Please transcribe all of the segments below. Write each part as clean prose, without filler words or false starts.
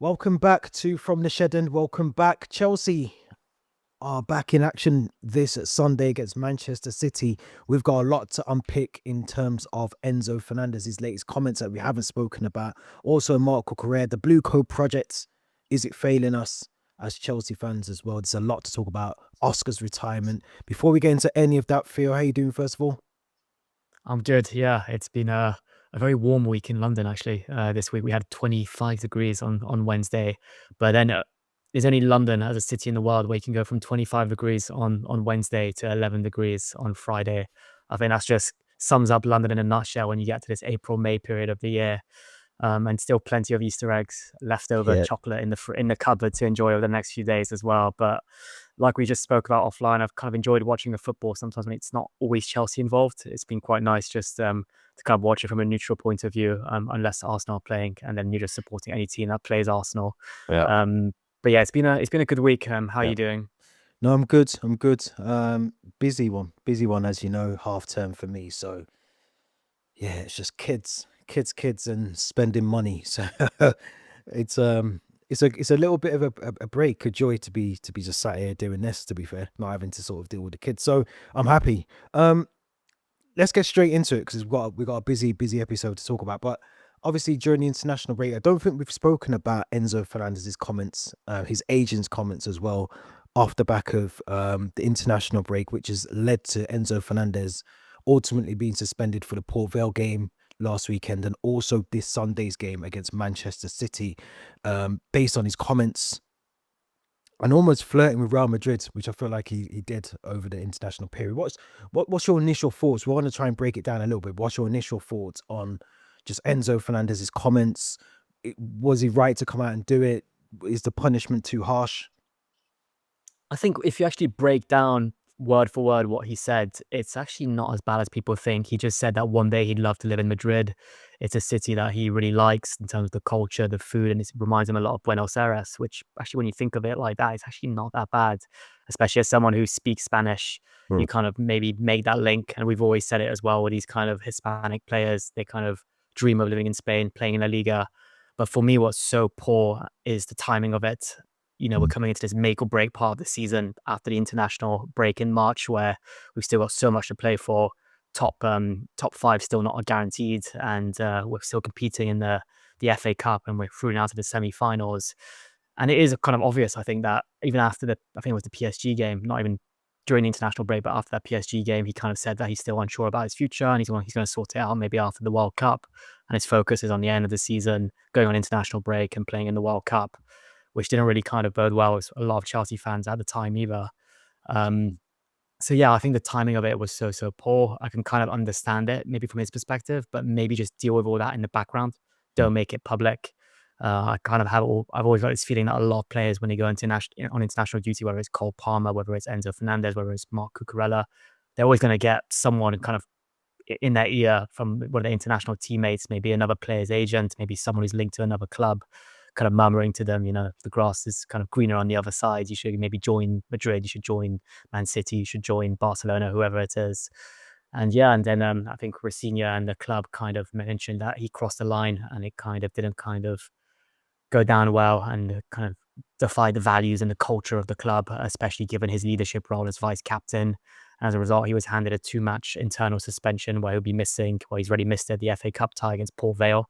Welcome back to From the Shed End. Welcome back. Chelsea are back in action this Sunday against Manchester City. We've got a lot to unpick in terms of Enzo Fernandez's latest comments that we haven't spoken about. Also, Marc Cucurella, the BlueCo project. Is it failing us as Chelsea fans as well? There's a lot to talk about. Oscar's retirement. Before we get into any of that, Theo, how you doing first of all? I'm good. Yeah, it's been a very warm week in London actually. This week we had 25 degrees on Wednesday, but then there's only London as a city in the world where you can go from 25 degrees on Wednesday to 11 degrees on Friday. I think that's just sums up London in a nutshell when you get to this April May period of the year. And still plenty of Easter eggs, leftover Yeah. chocolate in the cupboard to enjoy over the next few days as well. But like we just spoke about offline, I've kind of enjoyed watching the football sometimes when it's not always Chelsea involved. It's been quite nice just to kind of watch it from a neutral point of view, unless Arsenal are playing, and then you're just supporting any team that plays Arsenal. Yeah. But yeah, it's been a good week. How are Yeah. you doing? No, I'm good. I'm good. Busy one, as you know, half term for me. So yeah, it's just kids, and spending money. So it's it's a little bit of a break, a joy to be just sat here doing this. To be fair, not having to sort of deal with the kids. So I'm happy. Let's get straight into it because we've got a busy episode to talk about. But obviously during the international break, I don't think we've spoken about Enzo Fernandez's comments, his agent's comments as well, off the back of the international break, which has led to Enzo Fernandez ultimately being suspended for the Port Vale game last weekend and also this Sunday's game against Manchester City, based on his comments and almost flirting with Real Madrid, which I feel like he did over the international period. What's your initial thoughts? We want to try and break it down a little bit. What's your initial thoughts on just Enzo Fernandez's comments? Was he right to come out and do it? Is the punishment too harsh? I think if you actually break down word for word what he said, it's actually not as bad as people think. He just said that one day he'd love to live in Madrid. It's a city that he really likes in terms of the culture, the food, and it reminds him a lot of Buenos Aires, which actually, when you think of it like that, it's actually not that bad, especially as someone who speaks Spanish. Mm. You kind of maybe make that link. And we've always said it as well with these kind of Hispanic players, they kind of dream of living in Spain, playing in La Liga. But for me, what's so poor is the timing of it. We're coming into this make or break part of the season after the international break in March, where we've still got so much to play for. Top five still not guaranteed, and we're still competing in the FA Cup, and we're through now to the semi-finals. And it is kind of obvious, I think, that even after I think it was the PSG game, not even during the international break, but after that PSG game, he kind of said that he's still unsure about his future and he's going to sort it out maybe after the World Cup. And his focus is on the end of the season, going on international break and playing in the World Cup, which didn't really kind of bode well with a lot of Chelsea fans at the time either. Um, so yeah, I think the timing of it was so poor. I can kind of understand it, maybe from his perspective, but maybe just deal with all that in the background. Don't make it public. I kind of I've always got this feeling that a lot of players, when they go into on international duty, whether it's Cole Palmer, whether it's Enzo Fernandez, whether it's Marc Cucurella, they're always going to get someone kind of in their ear from one of their international teammates, maybe another player's agent, maybe someone who's linked to another club, kind of murmuring to them, the grass is kind of greener on the other side. You should maybe join Madrid. You should join Man City. You should join Barcelona, whoever it is. And yeah, and then I think Rosenior and the club kind of mentioned that he crossed the line and it kind of didn't kind of go down well and kind of defy the values and the culture of the club, especially given his leadership role as vice captain. As a result, he was handed a 2-match internal suspension where he'll be missing, well, he's already missed it, the FA Cup tie against Port Vale,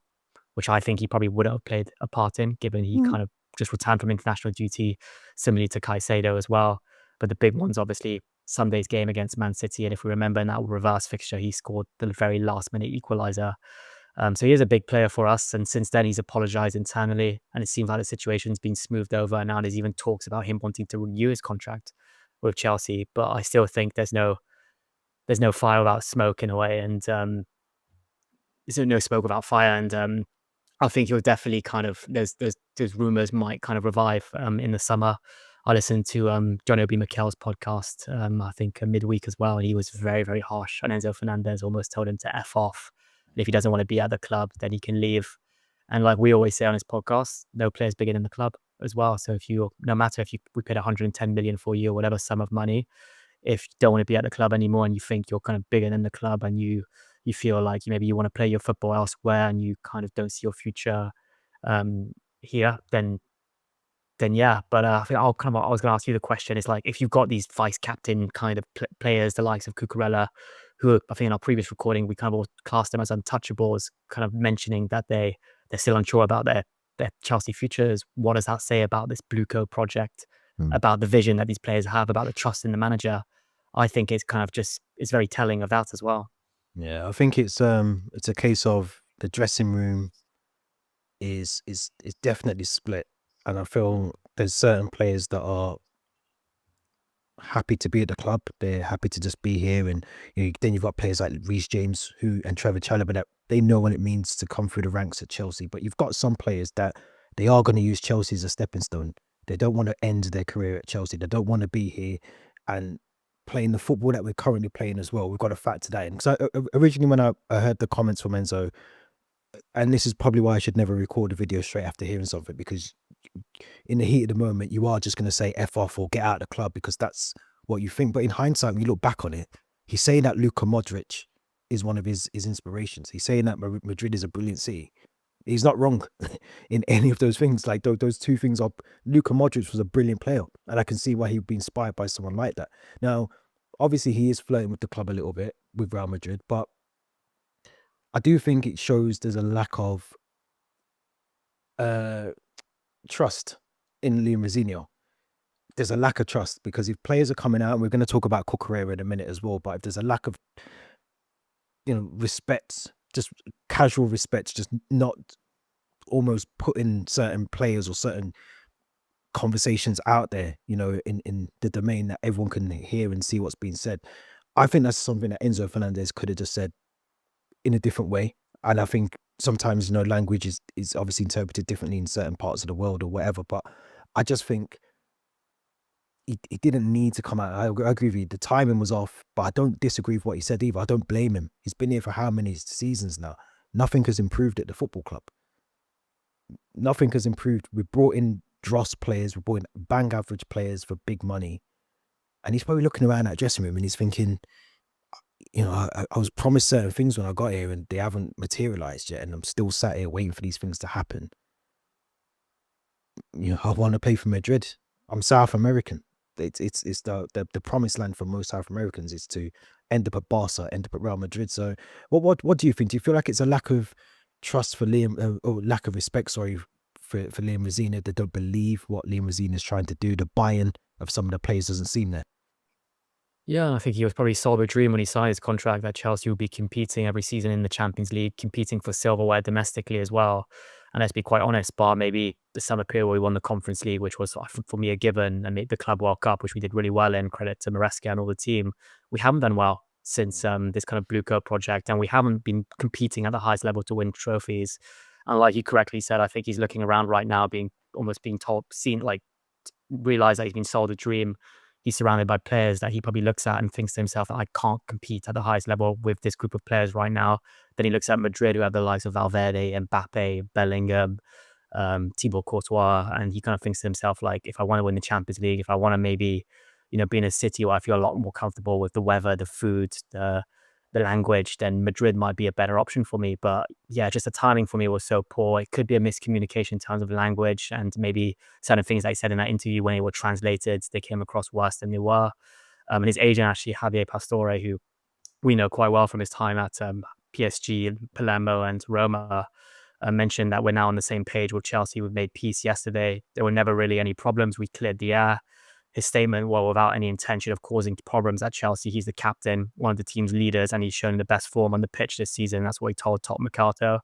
which I think he probably would have played a part in, given he Mm. kind of just returned from international duty, similarly to Caicedo as well. But the big one's obviously Sunday's game against Man City. And if we remember in that reverse fixture, he scored the very last minute equaliser. So he is a big player for us. And since then, he's apologized internally. And it seems like the situation's been smoothed over. And now there's even talks about him wanting to renew his contract with Chelsea. But I still think there's no fire without smoke in a way. And there's no smoke without fire. And I think he'll definitely kind of there's rumors might kind of revive in the summer. I listened to John Obi Mikel's podcast, I think midweek as well, and he was very, very harsh on Enzo Fernandez, almost told him to F off. And if he doesn't want to be at the club, then he can leave. And like we always say on his podcast, no player's bigger than the club as well. So no matter if we paid 110 million for you or whatever sum of money, if you don't want to be at the club anymore and you think you're kind of bigger than the club and you feel like maybe you want to play your football elsewhere and you kind of don't see your future, here, then yeah. But I think I was going to ask you the question is like, if you've got these vice captain kind of players, the likes of Cucurella, who I think in our previous recording we kind of all classed them as untouchables, kind of mentioning that they're still unsure about their Chelsea futures. What does that say about this BlueCo project, about the vision that these players have, about the trust in the manager? I think it's kind of it's very telling of that as well. Yeah, I think it's a case of the dressing room is definitely split, and I feel there's certain players that are happy to be at the club. They're happy to just be here, and then you've got players like Reece James and Trevor Chalobah that they know what it means to come through the ranks at Chelsea. But you've got some players that they are going to use Chelsea as a stepping stone. They don't want to end their career at Chelsea. They don't want to be here and playing the football that we're currently playing as well. We've got to factor that in. Because originally when I heard the comments from Enzo, and this is probably why I should never record a video straight after hearing something, because in the heat of the moment, you are just going to say F off or get out of the club because that's what you think. But in hindsight, when you look back on it, he's saying that Luka Modric is one of his inspirations. He's saying that Madrid is a brilliant city. He's not wrong in any of those things. Like those two things are, Luka Modric was a brilliant player, and I can see why he'd be inspired by someone like that. Now, obviously, he is flirting with the club a little bit with Real Madrid, but I do think it shows there's a lack of trust in Liam Rosenior. There's a lack of trust because if players are coming out, and we're going to talk about Cucurella in a minute as well, but if there's a lack of, respect, just casual respect, just not almost putting certain players or certain conversations out there, in the domain that everyone can hear and see what's being said. I think that's something that Enzo Fernandez could have just said in a different way. And I think sometimes, language is obviously interpreted differently in certain parts of the world or whatever, but I just think he didn't need to come out. I agree with you. The timing was off, but I don't disagree with what he said either. I don't blame him. He's been here for how many seasons now? Nothing has improved at the football club. Nothing has improved. We brought in dross players. We brought in bang average players for big money. And he's probably looking around that dressing room and he's thinking, I was promised certain things when I got here and they haven't materialized yet. And I'm still sat here waiting for these things to happen. I want to play for Madrid. I'm South American. It's the promised land for most South Americans is to end up at Barca, end up at Real Madrid. So what do you think? Do you feel like it's a lack of trust for Liam, or lack of respect, sorry, for Liam Rosenior? They don't believe what Liam Rosenior is trying to do. The buy-in of some of the players doesn't seem there. Yeah, I think he was probably sold a dream when he signed his contract that Chelsea would be competing every season in the Champions League, competing for silverware domestically as well. And let's be quite honest, bar maybe the summer period where we won the Conference League, which was for me a given, and the Club World Cup, which we did really well in, credit to Maresca and all the team. We haven't done well since this kind of BlueCo project, and we haven't been competing at the highest level to win trophies. And like you correctly said, I think he's looking around right now, being told, realize that he's been sold a dream. He's surrounded by players that he probably looks at and thinks to himself that I can't compete at the highest level with this group of players right now. Then he looks at Madrid, who have the likes of Valverde, Mbappe, Bellingham, Thibaut Courtois, and he kind of thinks to himself, like, if I want to win the Champions League, if I want to maybe, be in a city where I feel a lot more comfortable with the weather, the food, the language, then Madrid might be a better option for me. But yeah, just the timing for me was so poor. It could be a miscommunication in terms of language and maybe certain things that he said in that interview when they were translated, they came across worse than they were. And his agent, actually, Javier Pastore, who we know quite well from his time at PSG, Palermo and Roma, mentioned that we're now on the same page with Chelsea. We've made peace yesterday. There were never really any problems. We cleared the air. His statement, well, without any intention of causing problems at Chelsea, he's the captain, one of the team's leaders, and he's shown the best form on the pitch this season. That's what he told Top Mercato.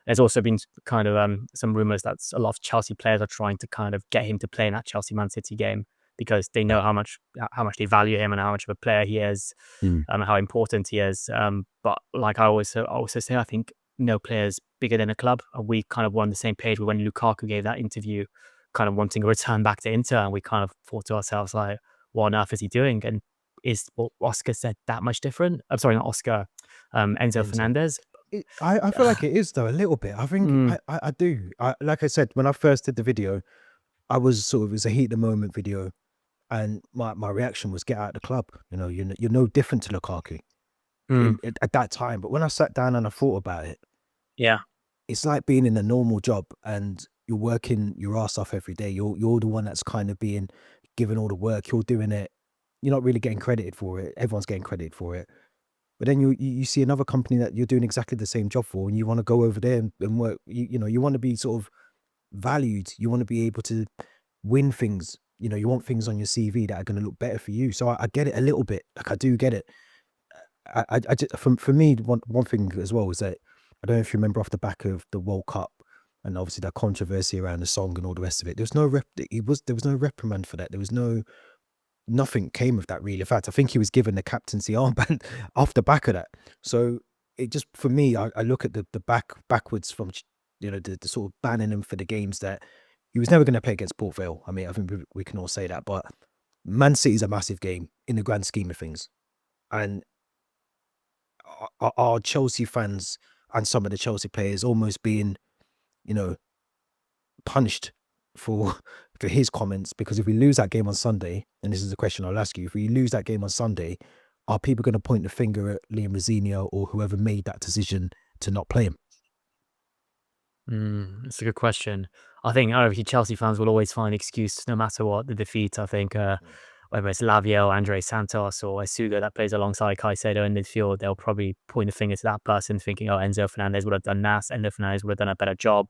There's also been kind of some rumors that a lot of Chelsea players are trying to kind of get him to play in that Chelsea-Man City game because they know how much they value him and how much of a player he is, and how important he is. But like I also say, I think no player's bigger than a club. And we kind of were on the same page when Lukaku gave that interview, kind of wanting a return back to Inter, and we kind of thought to ourselves, like, what on earth is he doing? And is what Oscar said that much different? I'm sorry, not Oscar, Enzo Fernandez. I feel like it is, though, a little bit. I think I do. Like I said, when I first did the video, it was a heat of the moment video, and my reaction was get out of the club. You're no different to Lukaku at that time. But when I sat down and I thought about it, yeah, it's like being in a normal job and you're working your ass off every day. You're the one that's kind of being given all the work. You're doing it. You're not really getting credited for it. Everyone's getting credited for it. But then you see another company that you're doing exactly the same job for, and you want to go over there and work. You want to be sort of valued. You want to be able to win things. You want things on your CV that are going to look better for you. So I get it a little bit. Like, I do get it. I just, for me, one thing as well is that I don't know if you remember off the back of the World Cup and obviously that controversy around the song and all the rest of it. There was no reprimand for that. There was nothing came of that, really. In fact, I think he was given the captaincy armband off the back of that. So it just, for me, I look at the backwards from the sort of banning him for the games that he was never going to play against Port Vale. I mean, I think we can all say that, but Man City's a massive game in the grand scheme of things, and are Chelsea fans and some of the Chelsea players almost being, punished for his comments? Because if we lose that game on Sunday, and this is a question I'll ask you, if we lose that game on Sunday, are people going to point the finger at Liam Rosenior or whoever made that decision to not play him? It's a good question. I think Chelsea fans will always find excuse no matter what the defeat. I think whether it's Lavia or Andre Santos or Esuga that plays alongside Caicedo in midfield, they'll probably point the finger to that person, thinking, "Oh, Enzo Fernandez would have done that. Enzo Fernandez would have done a better job."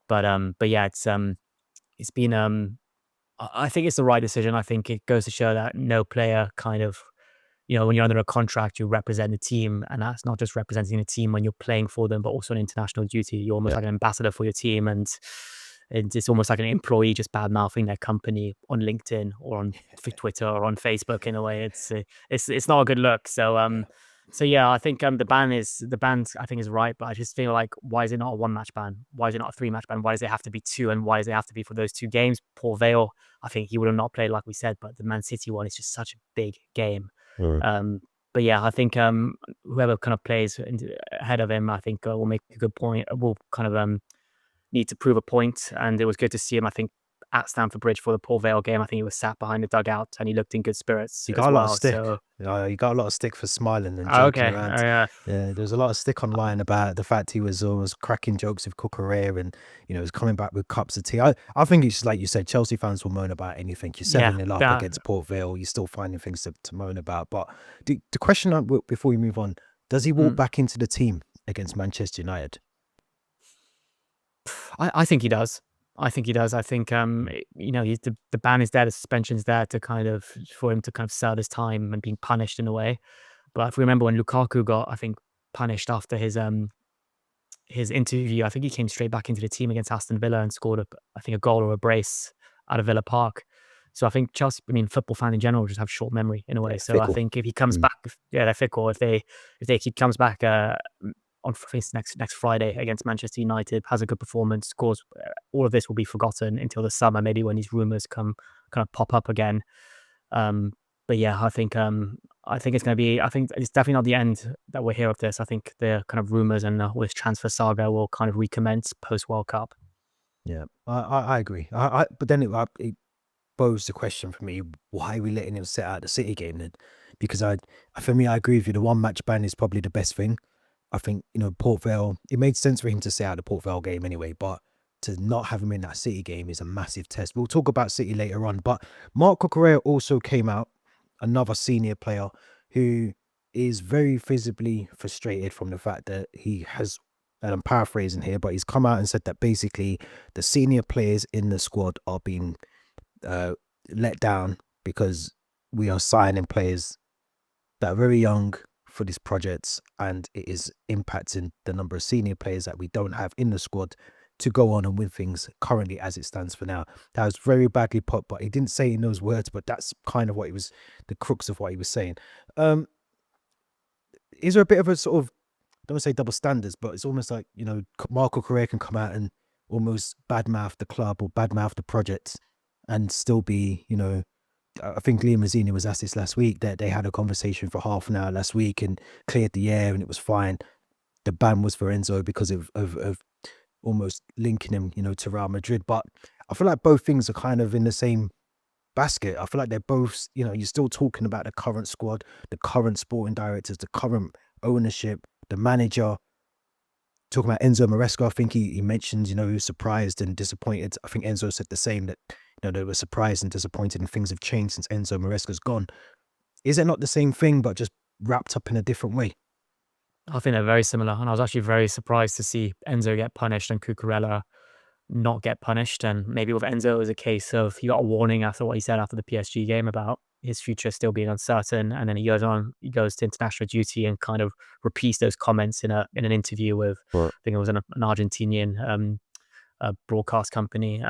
But yeah, it's been I think it's the right decision. I think it goes to show that no player kind of, when you're under a contract, you represent the team, and that's not just representing the team when you're playing for them, but also an international duty. You're almost like an ambassador for your team, and it's almost like an employee just bad mouthing their company on LinkedIn or on Twitter or on Facebook. In a way, it's not a good look. So yeah, I think the ban I think is right, but I just feel like, why is it not a 1-match ban? Why is it not a 3-match ban? Why does it have to be 2? And why does it have to be for those 2 games? Port Vale, I think he would have not played, like we said, but the Man City one is just such a big game. But yeah, I think whoever kind of plays ahead of him, I think will make a good point. Will kind of need to prove a point, and it was good to see him, I think, at Stamford Bridge for the Port Vale game. I think he was sat behind the dugout and he looked in good spirits You as got a lot of well. stick. So You got a lot of stick for smiling and joking okay, around. yeah, Yeah, there was a lot of stick online about the fact he was always cracking jokes with Cucurella and, was coming back with cups of tea. I think it's like you said, Chelsea fans will moan about anything. You're yeah, 7-0 up that, against Port Vale. You're still finding things to moan about. But the question, before we move on, does he walk back into the team against Manchester United? I think he does. I think he does. I think the ban is there, the suspension's there to kind of, for him to kind of serve his time and being punished in a way. But if we remember when Lukaku got, I think, punished after his interview, I think he came straight back into the team against Aston Villa and scored a goal or a brace out of Villa Park. So I think Chelsea, football fans in general just have short memory in a way. Yeah, So I fickle. think if he comes back, they're fickle. If he comes back on this next Friday against Manchester United, has a good performance, scores, all of this will be forgotten until the summer, maybe when these rumours kind of pop up again. But yeah, I think it's going to be. I think it's definitely not the end that we'll hear of this. I think the kind of rumours and this transfer saga will kind of recommence post World Cup. Yeah, I agree. But then it pose the question for me: why are we letting him sit out the City game then? Because for me, I agree with you. The 1-match ban is probably the best thing. I think Port Vale. It made sense for him to sit out the Port Vale game anyway, but to not have him in that City game is a massive test. We'll talk about City later on, but Marc Cucurella also came out, another senior player who is very visibly frustrated from the fact that he has, and I'm paraphrasing here, but he's come out and said that basically the senior players in the squad are being let down because we are signing players that are very young for this project, and it is impacting the number of senior players that we don't have in the squad to go on and win things currently as it stands for now. That was very badly put, but he didn't say it in those words, but that's kind of what he was, the crux of what he was saying. Is there a bit of a sort of, I don't want to say double standards, but it's almost like, Marco Correa can come out and almost badmouth the club or badmouth the project and still be, I think Liam Rosenior was asked this last week, that they had a conversation for half an hour last week and cleared the air and it was fine. The ban was for Enzo because of almost linking him, to Real Madrid. But I feel like both things are kind of in the same basket. I feel like they're both, you're still talking about the current squad, the current sporting directors, the current ownership, the manager. talking about Enzo Maresca, I think he mentioned, he was surprised and disappointed. I think Enzo said the same, that they were surprised and disappointed, and things have changed since Enzo Maresca's gone. Is it not the same thing, but just wrapped up in a different way? I think they're very similar, and I was actually very surprised to see Enzo get punished and Cucurella not get punished. And maybe with Enzo, it was a case of he got a warning after what he said after the PSG game about his future still being uncertain, and then he goes to international duty and kind of repeats those comments in an interview with, Right. I think it was an Argentinian broadcast company.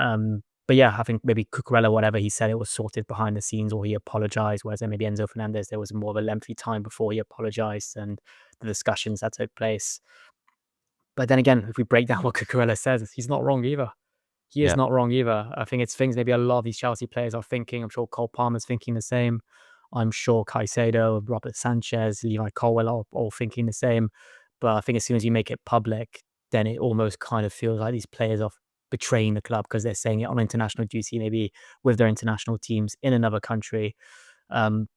But yeah, I think maybe Cucurella, whatever he said, it was sorted behind the scenes, or he apologized. Whereas then maybe Enzo Fernandez, there was more of a lengthy time before he apologized and the discussions that took place. But then again, if we break down what Cucurella says, he's not wrong either. He is Yeah. not wrong either. I think it's things maybe a lot of these Chelsea players are thinking. I'm sure Cole Palmer's thinking the same. I'm sure Caicedo, Robert Sanchez, Levi Colwill are all thinking the same. But I think as soon as you make it public, then it almost kind of feels like these players are betraying the club because they're saying it on international duty, maybe with their international teams in another country. Um,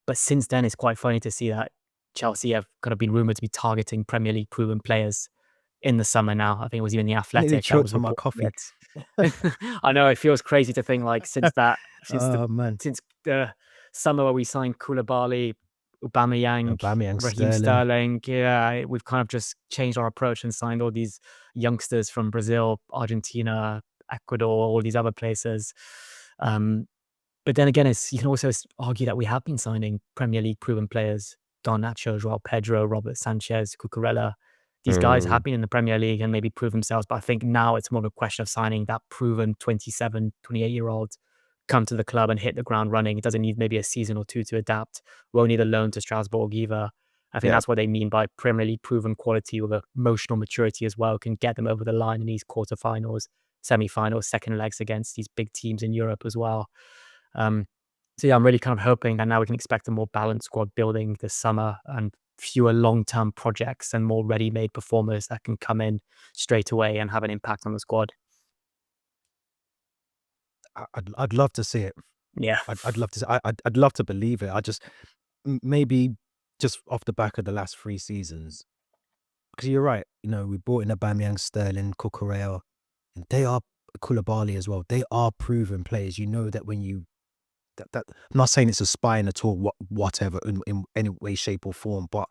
but since then, it's quite funny to see that Chelsea have kind of been rumored to be targeting Premier League proven players in the summer now. I think it was even The I nearly Athletic that was choked on my reporting coffee. it. I know it feels crazy to think like Oh man, since the summer where we signed Koulibaly, Aubameyang, Aubameyang, Raheem Sterling. Sterling. Yeah, we've kind of just changed our approach and signed all these youngsters from Brazil, Argentina, Ecuador, all these other places. But then again, you can also argue that we have been signing Premier League proven players: Garnacho, Joao Pedro, Robert Sanchez, Cucurella. These guys have been in the Premier League and maybe prove themselves, but I think now it's more of a question of signing that proven 27, 28-year-old, come to the club and hit the ground running. It doesn't need maybe a season or two to adapt. Won't need a loan to Strasbourg either. I think Yeah. that's what they mean by Premier League proven quality with emotional maturity as well. Can get them over the line in these quarterfinals, semi-finals, second legs against these big teams in Europe as well. So yeah, I'm really kind of hoping that now we can expect a more balanced squad building this summer and fewer long-term projects and more ready-made performers that can come in straight away and have an impact on the squad. I'd love to see it. Yeah. I'd love to. I'd love to believe it. I just maybe just off the back of the last 3 seasons, because you're right. We brought in Aubameyang, Sterling, Cucurella, and they are Koulibaly as well. They are proven players. You know that when you that I'm not saying it's a spine at all, whatever in any way, shape, or form, but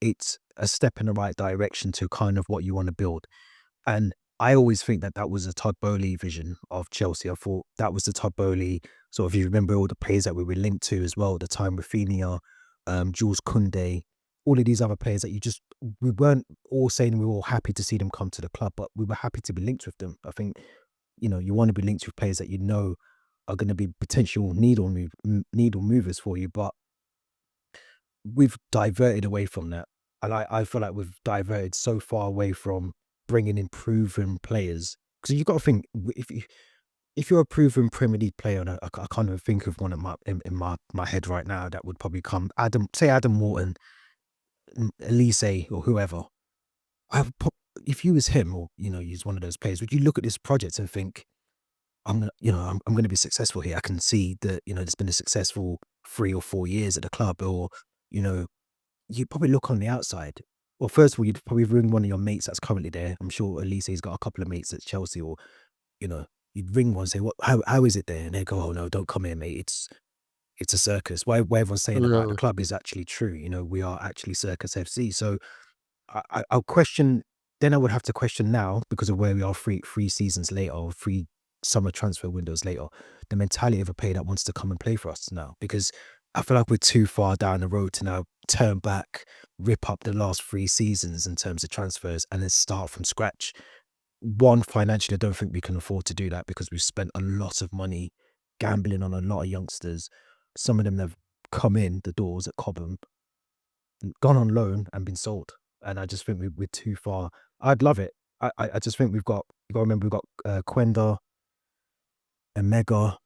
it's a step in the right direction to kind of what you want to build. And I always think that that was a Todd Boehly vision of Chelsea. I thought that was the Todd Boehly. So if you remember all the players that we were linked to as well, at the time, Rafinha, Jules Koundé, all of these other players that we weren't all saying we were all happy to see them come to the club, but we were happy to be linked with them. I think, you want to be linked with players that are going to be potential needle movers for you, but we've diverted away from that. And I feel like we've diverted so far away from bringing in proven players. Because you've got to think, if you're a proven Premier League player, and I can't even think of one in my head right now that would probably come, Adam Morton, Elise, or whoever. If you was him, or he's one of those players, would you look at this project and think, I'm going to be successful here? I can see that it's been a successful 3 or 4 years at the club, or you probably look on the outside. Well, first of all, you'd probably ring one of your mates that's currently there. I'm sure Elise's got a couple of mates at Chelsea, or you'd ring one and say, "What? How is it there?" And they go, "Oh no, don't come here, mate. It's a circus." Why everyone's saying about the Mm. club is actually true. We are actually Circus FC. So I'll question. Then I would have to question now, because of where we are, three seasons later, or 3 summer transfer windows later, the mentality of a player that wants to come and play for us now, because I feel like we're too far down the road to now turn back, rip up the last 3 seasons in terms of transfers, and then start from scratch. One, financially, I don't think we can afford to do that, because we've spent a lot of money gambling on a lot of youngsters. Some of them have come in the doors at Cobham, gone on loan, and been sold. And I just think we're too far. I'd love it. I just think you got to remember, we've got Quenda, Emega,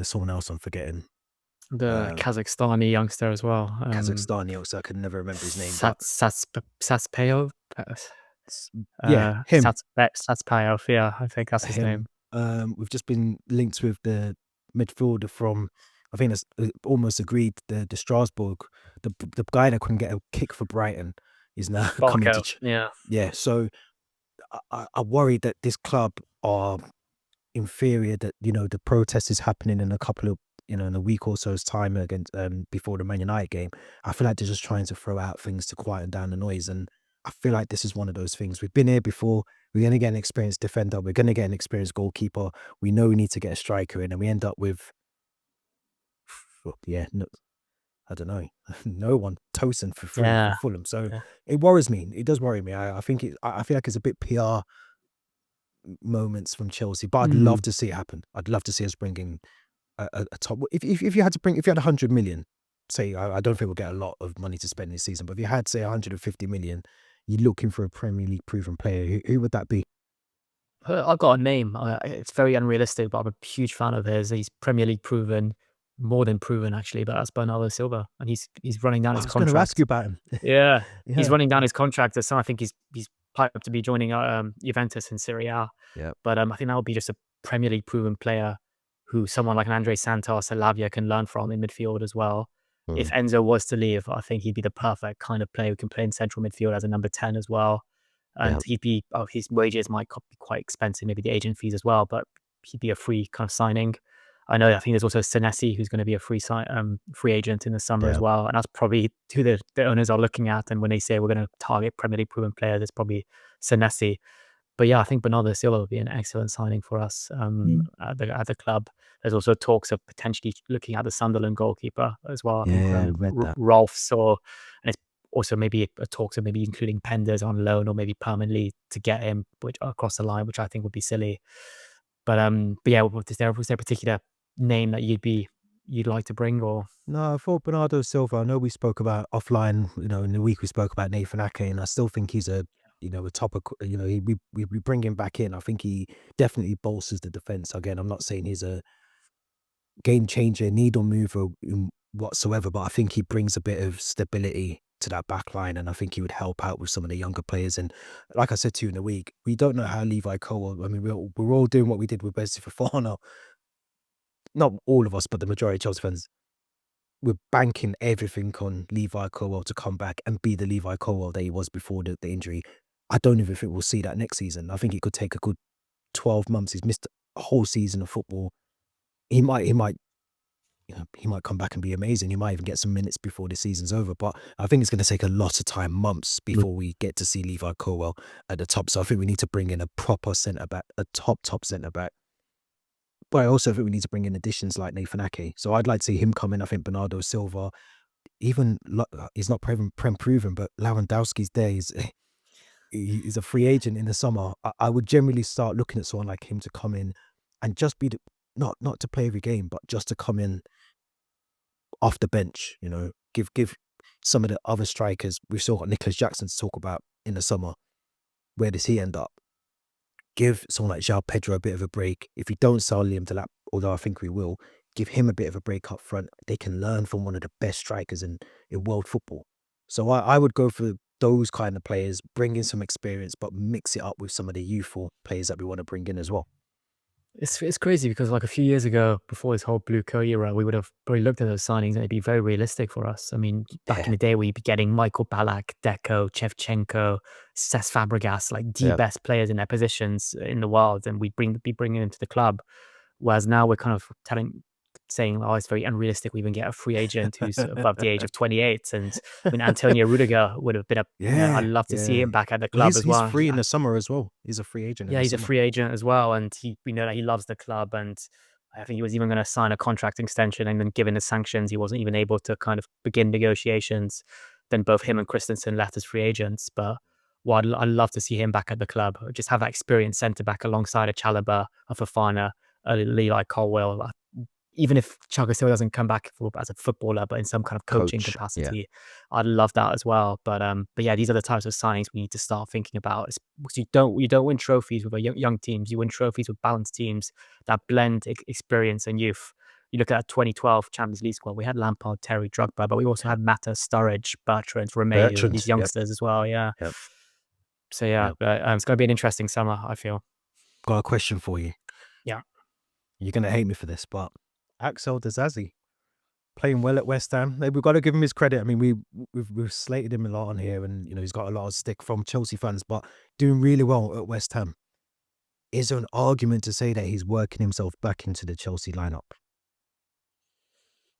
someone else I'm forgetting. The Kazakhstani youngster as well. Kazakhstani also, I can never remember his name, but Satspayev? yeah, him. Satspayev, yeah, I think that's his name. We've just been linked with the midfielder from, I think that's almost agreed, the Strasbourg, the guy that couldn't get a kick for Brighton. is now coming to. BlueCo, yeah. Yeah, so I worry that this club are inferior. That the protest is happening in a couple of in a week or so's time against before the Man United game. I feel like they're just trying to throw out things to quieten down the noise, and I feel like this is one of those things. We've been here before. We're going to get an experienced defender. We're going to get an experienced goalkeeper. We know we need to get a striker in, and we end up with, yeah, no, I don't know, no one. Tosin for free for Yeah. Fulham. So Yeah. it worries me. It does worry me. I think I feel like it's a bit PR moments from Chelsea, but I'd love to see it happen. I'd love to see us bringing a top. If you had to bring, if you had 100 million, say, I don't think we'll get a lot of money to spend this season, but if you had, say, 150 million, you're looking for a Premier League proven player. Who would that be? I've got a name. It's very unrealistic, but I'm a huge fan of his. He's Premier League proven, more than proven actually. But that's Bernardo Silva, and he's running down I his was going to ask contract. you about him. Yeah, he's Yeah. running down his contract. So I think he's piped up to be joining Juventus in Serie A. Yeah. But I think that would be just a Premier League proven player who someone like an Andre Santos and Lavia can learn from in midfield as well. If Enzo was to leave, I think he'd be the perfect kind of player who can play in central midfield as a number 10 as well. And Yeah. he'd be, his wages might be quite expensive, maybe the agent fees as well, but he'd be a free kind of signing. I think there's also Senesi, who's going to be a free agent in the summer as Yeah. well. And that's probably who the owners are looking at. And when they say we're going to target Premier League proven players, it's probably Senesi. But yeah, I think Bernardo Silva would be an excellent signing for us at the club. There's also talks of potentially looking at the Sunderland goalkeeper as well. I think Yeah, read that. Rolf saw, and it's also maybe a talks of maybe including Penders on loan or maybe permanently to get him across the line, which I think would be silly. But yeah, was there a particular name that you'd like to bring or? No, I thought Bernardo Silva. I know we spoke about offline, in the week we spoke about Nathan Ake, and I still think he's a top of, we bring him back in. I think he definitely bolsters the defense. Again, I'm not saying he's a game changer, needle mover whatsoever, but I think he brings a bit of stability to that back line, and I think he would help out with some of the younger players. And like I said to you in the week, we don't know how Levi Cole. I mean, we're all doing what we did with Wesley Fofana. Not all of us, but the majority of Chelsea fans. We're banking everything on Levi Colwell to come back and be the Levi Colwell that he was before the injury. I don't even think we'll see that next season. I think it could take a good 12 months. He's missed a whole season of football. He might, he might come back and be amazing. He might even get some minutes before the season's over. But I think it's going to take a lot of time, months, before we get to see Levi Colwell at the top. So I think we need to bring in a proper centre back, a top centre back. But I also think we need to bring in additions like Nathan Ake. So I'd like to see him come in. I think Bernardo Silva, even he's not proven, but Lewandowski's there. He's a free agent in the summer. I would generally start looking at someone like him to come in and just be not to play every game, but just to come in off the bench. Give some of the other strikers. We've still got Nicholas Jackson to talk about in the summer. Where does he end up? Give someone like João Pedro a bit of a break. If you don't sell Liam Delap, although I think we will, give him a bit of a break up front. They can learn from one of the best strikers in world football. So I would go for those kind of players, bring in some experience, but mix it up with some of the youthful players that we want to bring in as well. It's crazy because like a few years ago, before this whole BlueCo era, we would have probably looked at those signings and it'd be very realistic for us. I mean, back in the day, we'd be getting Michael Ballack, Deco, Shevchenko, Cesc Fabregas, like the best players in their positions in the world, and we'd be bringing them to the club. Whereas now we're kind of saying, oh, it's very unrealistic. We even get a free agent who's above the age of 28. And I mean, Antonio Rudiger would have been I'd love to see him back at the Well, club as he's well. free in the summer as well. He's a free agent. Yeah, he's a free agent as well, and we know that he loves the club, and I think he was even going to sign a contract extension, and then given the sanctions, he wasn't even able to kind of begin negotiations. Then both him and Christensen left as free agents, but I'd love to see him back at the club. Just have that experienced centre back alongside a Chalobah, a Fofana, a Levi Colwell. Even if Thiago Silva doesn't come back as a footballer, but in some kind of coaching capacity, I'd love that as well. But yeah, these are the types of signings we need to start thinking about. Because you don't win trophies with young teams. You win trophies with balanced teams that blend experience and youth. You look at that 2012 Champions League squad. We had Lampard, Terry, Drogba, but we also had Mata, Sturridge, Bertrand, Romeu, these youngsters as well. Yeah. Yep. So yeah, it's going to be an interesting summer, I feel. Got a question for you. Yeah. You're gonna hate me for this, but Axel Disasi. playing well at West Ham. We've got to give him his credit. I mean, we've slated him a lot on here, and he's got a lot of stick from Chelsea fans, but doing really well at West Ham. Is there an argument to say that he's working himself back into the Chelsea lineup?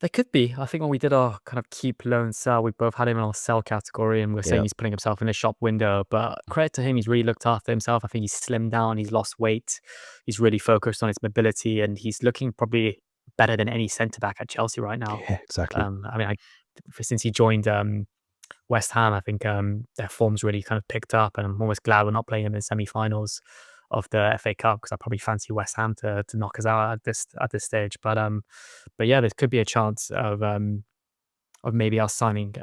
There could be. I think when we did our kind of keep, loan, sell, we both had him in our sell category, and we're saying he's putting himself in a shop window. But credit to him, he's really looked after himself. I think he's slimmed down, he's lost weight, he's really focused on his mobility, and he's looking probably better than any centre back at Chelsea right now. Yeah, exactly. I mean, since he joined West Ham, I think their form's really kind of picked up, and I'm almost glad we're not playing him in semi-finals of the FA Cup, because I probably fancy West Ham to knock us out at this stage. But yeah, there could be a chance of maybe us signing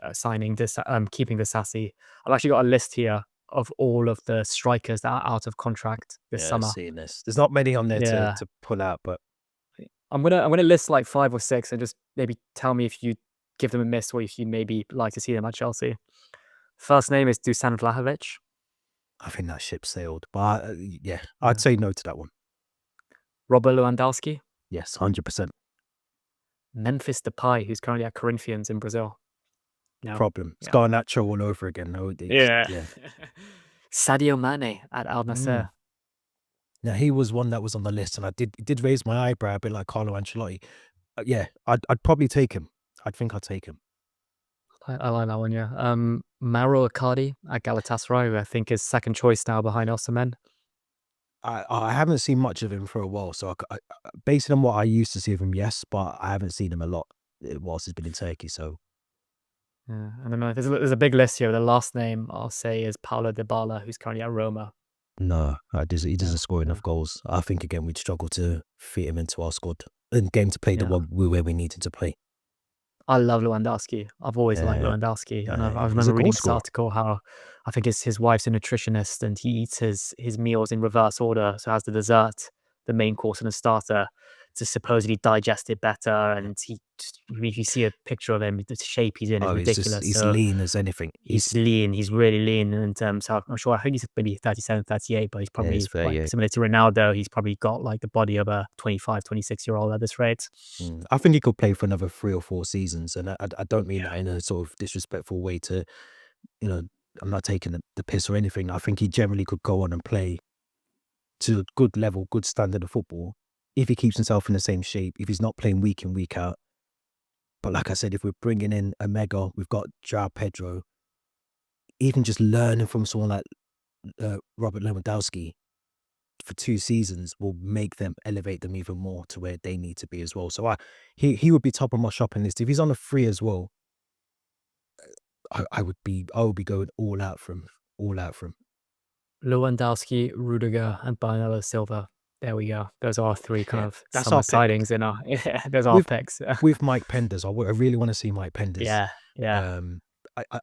this, keeping the Sassy. I've actually got a list here of all of the strikers that are out of contract this summer. Seeing this, there's not many on there to pull out, but I'm gonna list like 5 or 6, and just maybe tell me if you give them a miss or if you maybe like to see them at Chelsea. First name is Dusan Vlahovic. I think that ship sailed. But I'd say no to that one. Robert Lewandowski. Yes, 100%. Memphis Depay, who's currently at Corinthians in Brazil. No problem. It's Garnacho all over again. No, Sadio Mane at Al Nassr. Now, he was one that was on the list, and I did raise my eyebrow a bit like Carlo Ancelotti. I'd probably take him. I think I'd take him. I like that one, yeah. Mauro Icardi at Galatasaray, who I think is second choice now behind Osimhen. I haven't seen much of him for a while, so based on what I used to see of him, yes, but I haven't seen him a lot whilst he's been in Turkey. So yeah, I don't know. There's a big list here. The last name I'll say is Paulo Dybala, who's currently at Roma. No, he doesn't score enough goals. I think again we'd struggle to fit him into our squad and game to play the one where we needed to play. I love Lewandowski. I've always liked Lewandowski, and I remember reading this article how I think his wife's a nutritionist, and he eats his meals in reverse order. So has the dessert, the main course, and the starter to supposedly digest it better. And if you see a picture of him, the shape he's in is ridiculous. He's lean as anything. He's lean. He's really lean in terms of, I'm sure, I think he's maybe 37, 38, but he's probably similar to Ronaldo. He's probably got like the body of a 25, 26-year-old at this rate. I think he could play for another 3 or 4 seasons. And I don't mean that in a sort of disrespectful way to, I'm not taking the piss or anything. I think he generally could go on and play to a good level, good standard of football, if he keeps himself in the same shape, if he's not playing week in, week out. But like I said, if we're bringing in a mega, we've got João Pedro, even just learning from someone like Robert Lewandowski for 2 seasons will elevate them even more to where they need to be as well. So he would be top of my shopping list. If he's on a free as well, I would be going all out for him. Lewandowski, Rudiger, and Bernardo Silva. There we go. Those are 3 kind of summer sightings in our. Those are our picks. With Mike Penders, I really want to see Mike Penders. Yeah.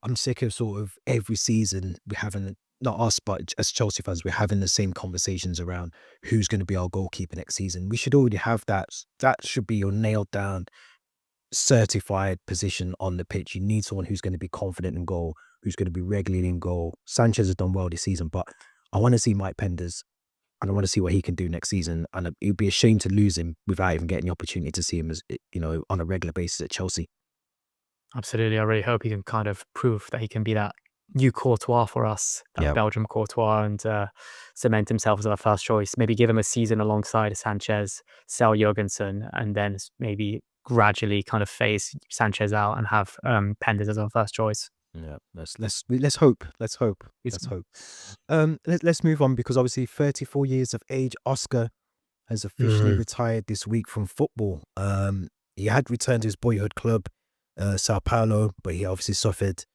I'm sick of sort of every season we're having, not us, but as Chelsea fans, we're having the same conversations around who's going to be our goalkeeper next season. We should already have that. That should be your nailed down, certified position on the pitch. You need someone who's going to be confident in goal, who's going to be regularly in goal. Sanchez has done well this season, but I want to see Mike Penders. And I want to see what he can do next season. And it would be a shame to lose him without even getting the opportunity to see him as, on a regular basis at Chelsea. Absolutely. I really hope he can kind of prove that he can be that new Courtois for us, that Belgium Courtois, and cement himself as our first choice. Maybe give him a season alongside Sanchez, sell Jorgensen, and then maybe gradually kind of phase Sanchez out and have Penders as our first choice. Yeah, let's hope. Let's hope. Let's move on, because obviously 34 years of age, Oscar has officially retired this week from football. He had returned to his boyhood club, Sao Paulo, but he obviously suffered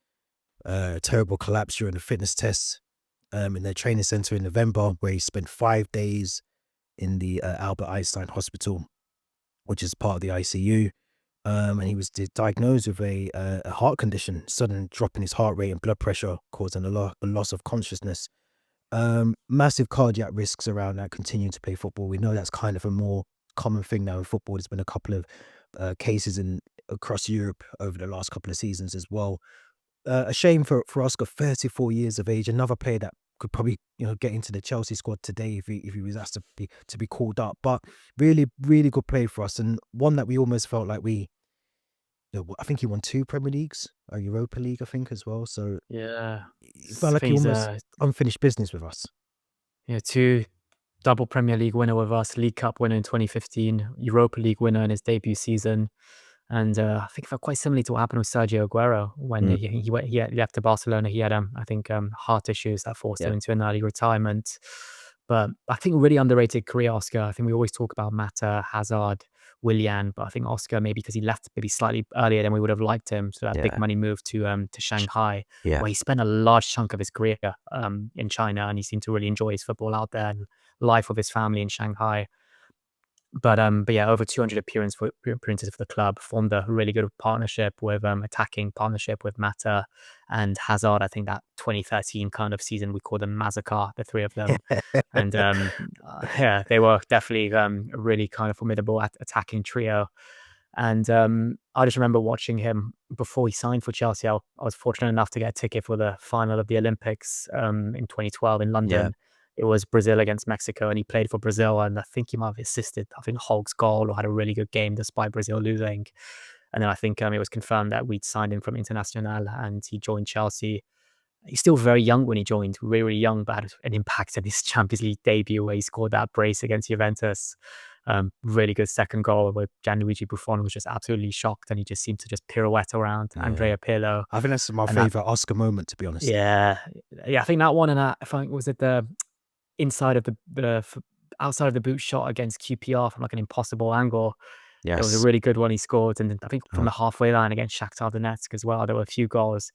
a terrible collapse during the fitness test in their training center in November, where he spent 5 days in the Albert Einstein Hospital, which is part of the ICU. And he was diagnosed with a heart condition, sudden drop in his heart rate and blood pressure, causing a loss of consciousness. Massive cardiac risks around that, continuing to play football. We know that's kind of a more common thing now in football. There's been a couple of cases across Europe over the last couple of seasons as well. A shame for Oscar, 34 years of age, another player that could probably get into the Chelsea squad today if he was asked to be called up. But really, really good play for us, and one that we almost felt like we I think he won 2 Premier Leagues, a Europa League, I think, as well. So Yeah. it felt I like he think he's almost unfinished business with us. yeah, 2 double Premier League winner with us, League Cup winner in 2015, Europa League winner in his debut season. And I think it felt quite similarly to what happened with Sergio Aguero when Mm, he left to Barcelona. He had, I think, heart issues that forced him yeah. into an early retirement. But I think really underrated career, Oscar. I think we always talk about Mata, Hazard, Willian, but I think Oscar, maybe because he left maybe slightly earlier than we would have liked him, so that big Yeah. money move to Shanghai, Yeah. where he spent a large chunk of his career in China, and he seemed to really enjoy his football out there and life with his family in Shanghai. But yeah, over 200 appearances for the club, formed a really good partnership with attacking partnership with Mata and Hazard. I think that 2013 kind of season we called them Massacre, the three of them, and yeah, they were definitely a really kind of formidable attacking trio. And I just remember watching him before he signed for Chelsea. I was fortunate enough to get a ticket for the final of the Olympics in 2012 in Yeah. London. It was Brazil against Mexico, and he played for Brazil. And I think he might have assisted, I think, Hulk's goal or had a really good game despite Brazil losing. And then I think it was confirmed that we'd signed him from Internacional and he joined Chelsea. He's still very young when he joined, really, really young, but had an impact in his Champions League debut where he scored that brace against Juventus. Really good second goal where Gianluigi Buffon was just absolutely shocked and he just seemed to just pirouette around Yeah. Andrea Pirlo. I think that's my And that, favorite Oscar moment, to be honest. yeah, yeah, I think that one and I think was it the inside of outside of the boot shot against QPR from like an impossible angle. It was a Yes. really good one he scored, and then I think from Uh, the halfway line against Shakhtar Donetsk as well. There were a few goals.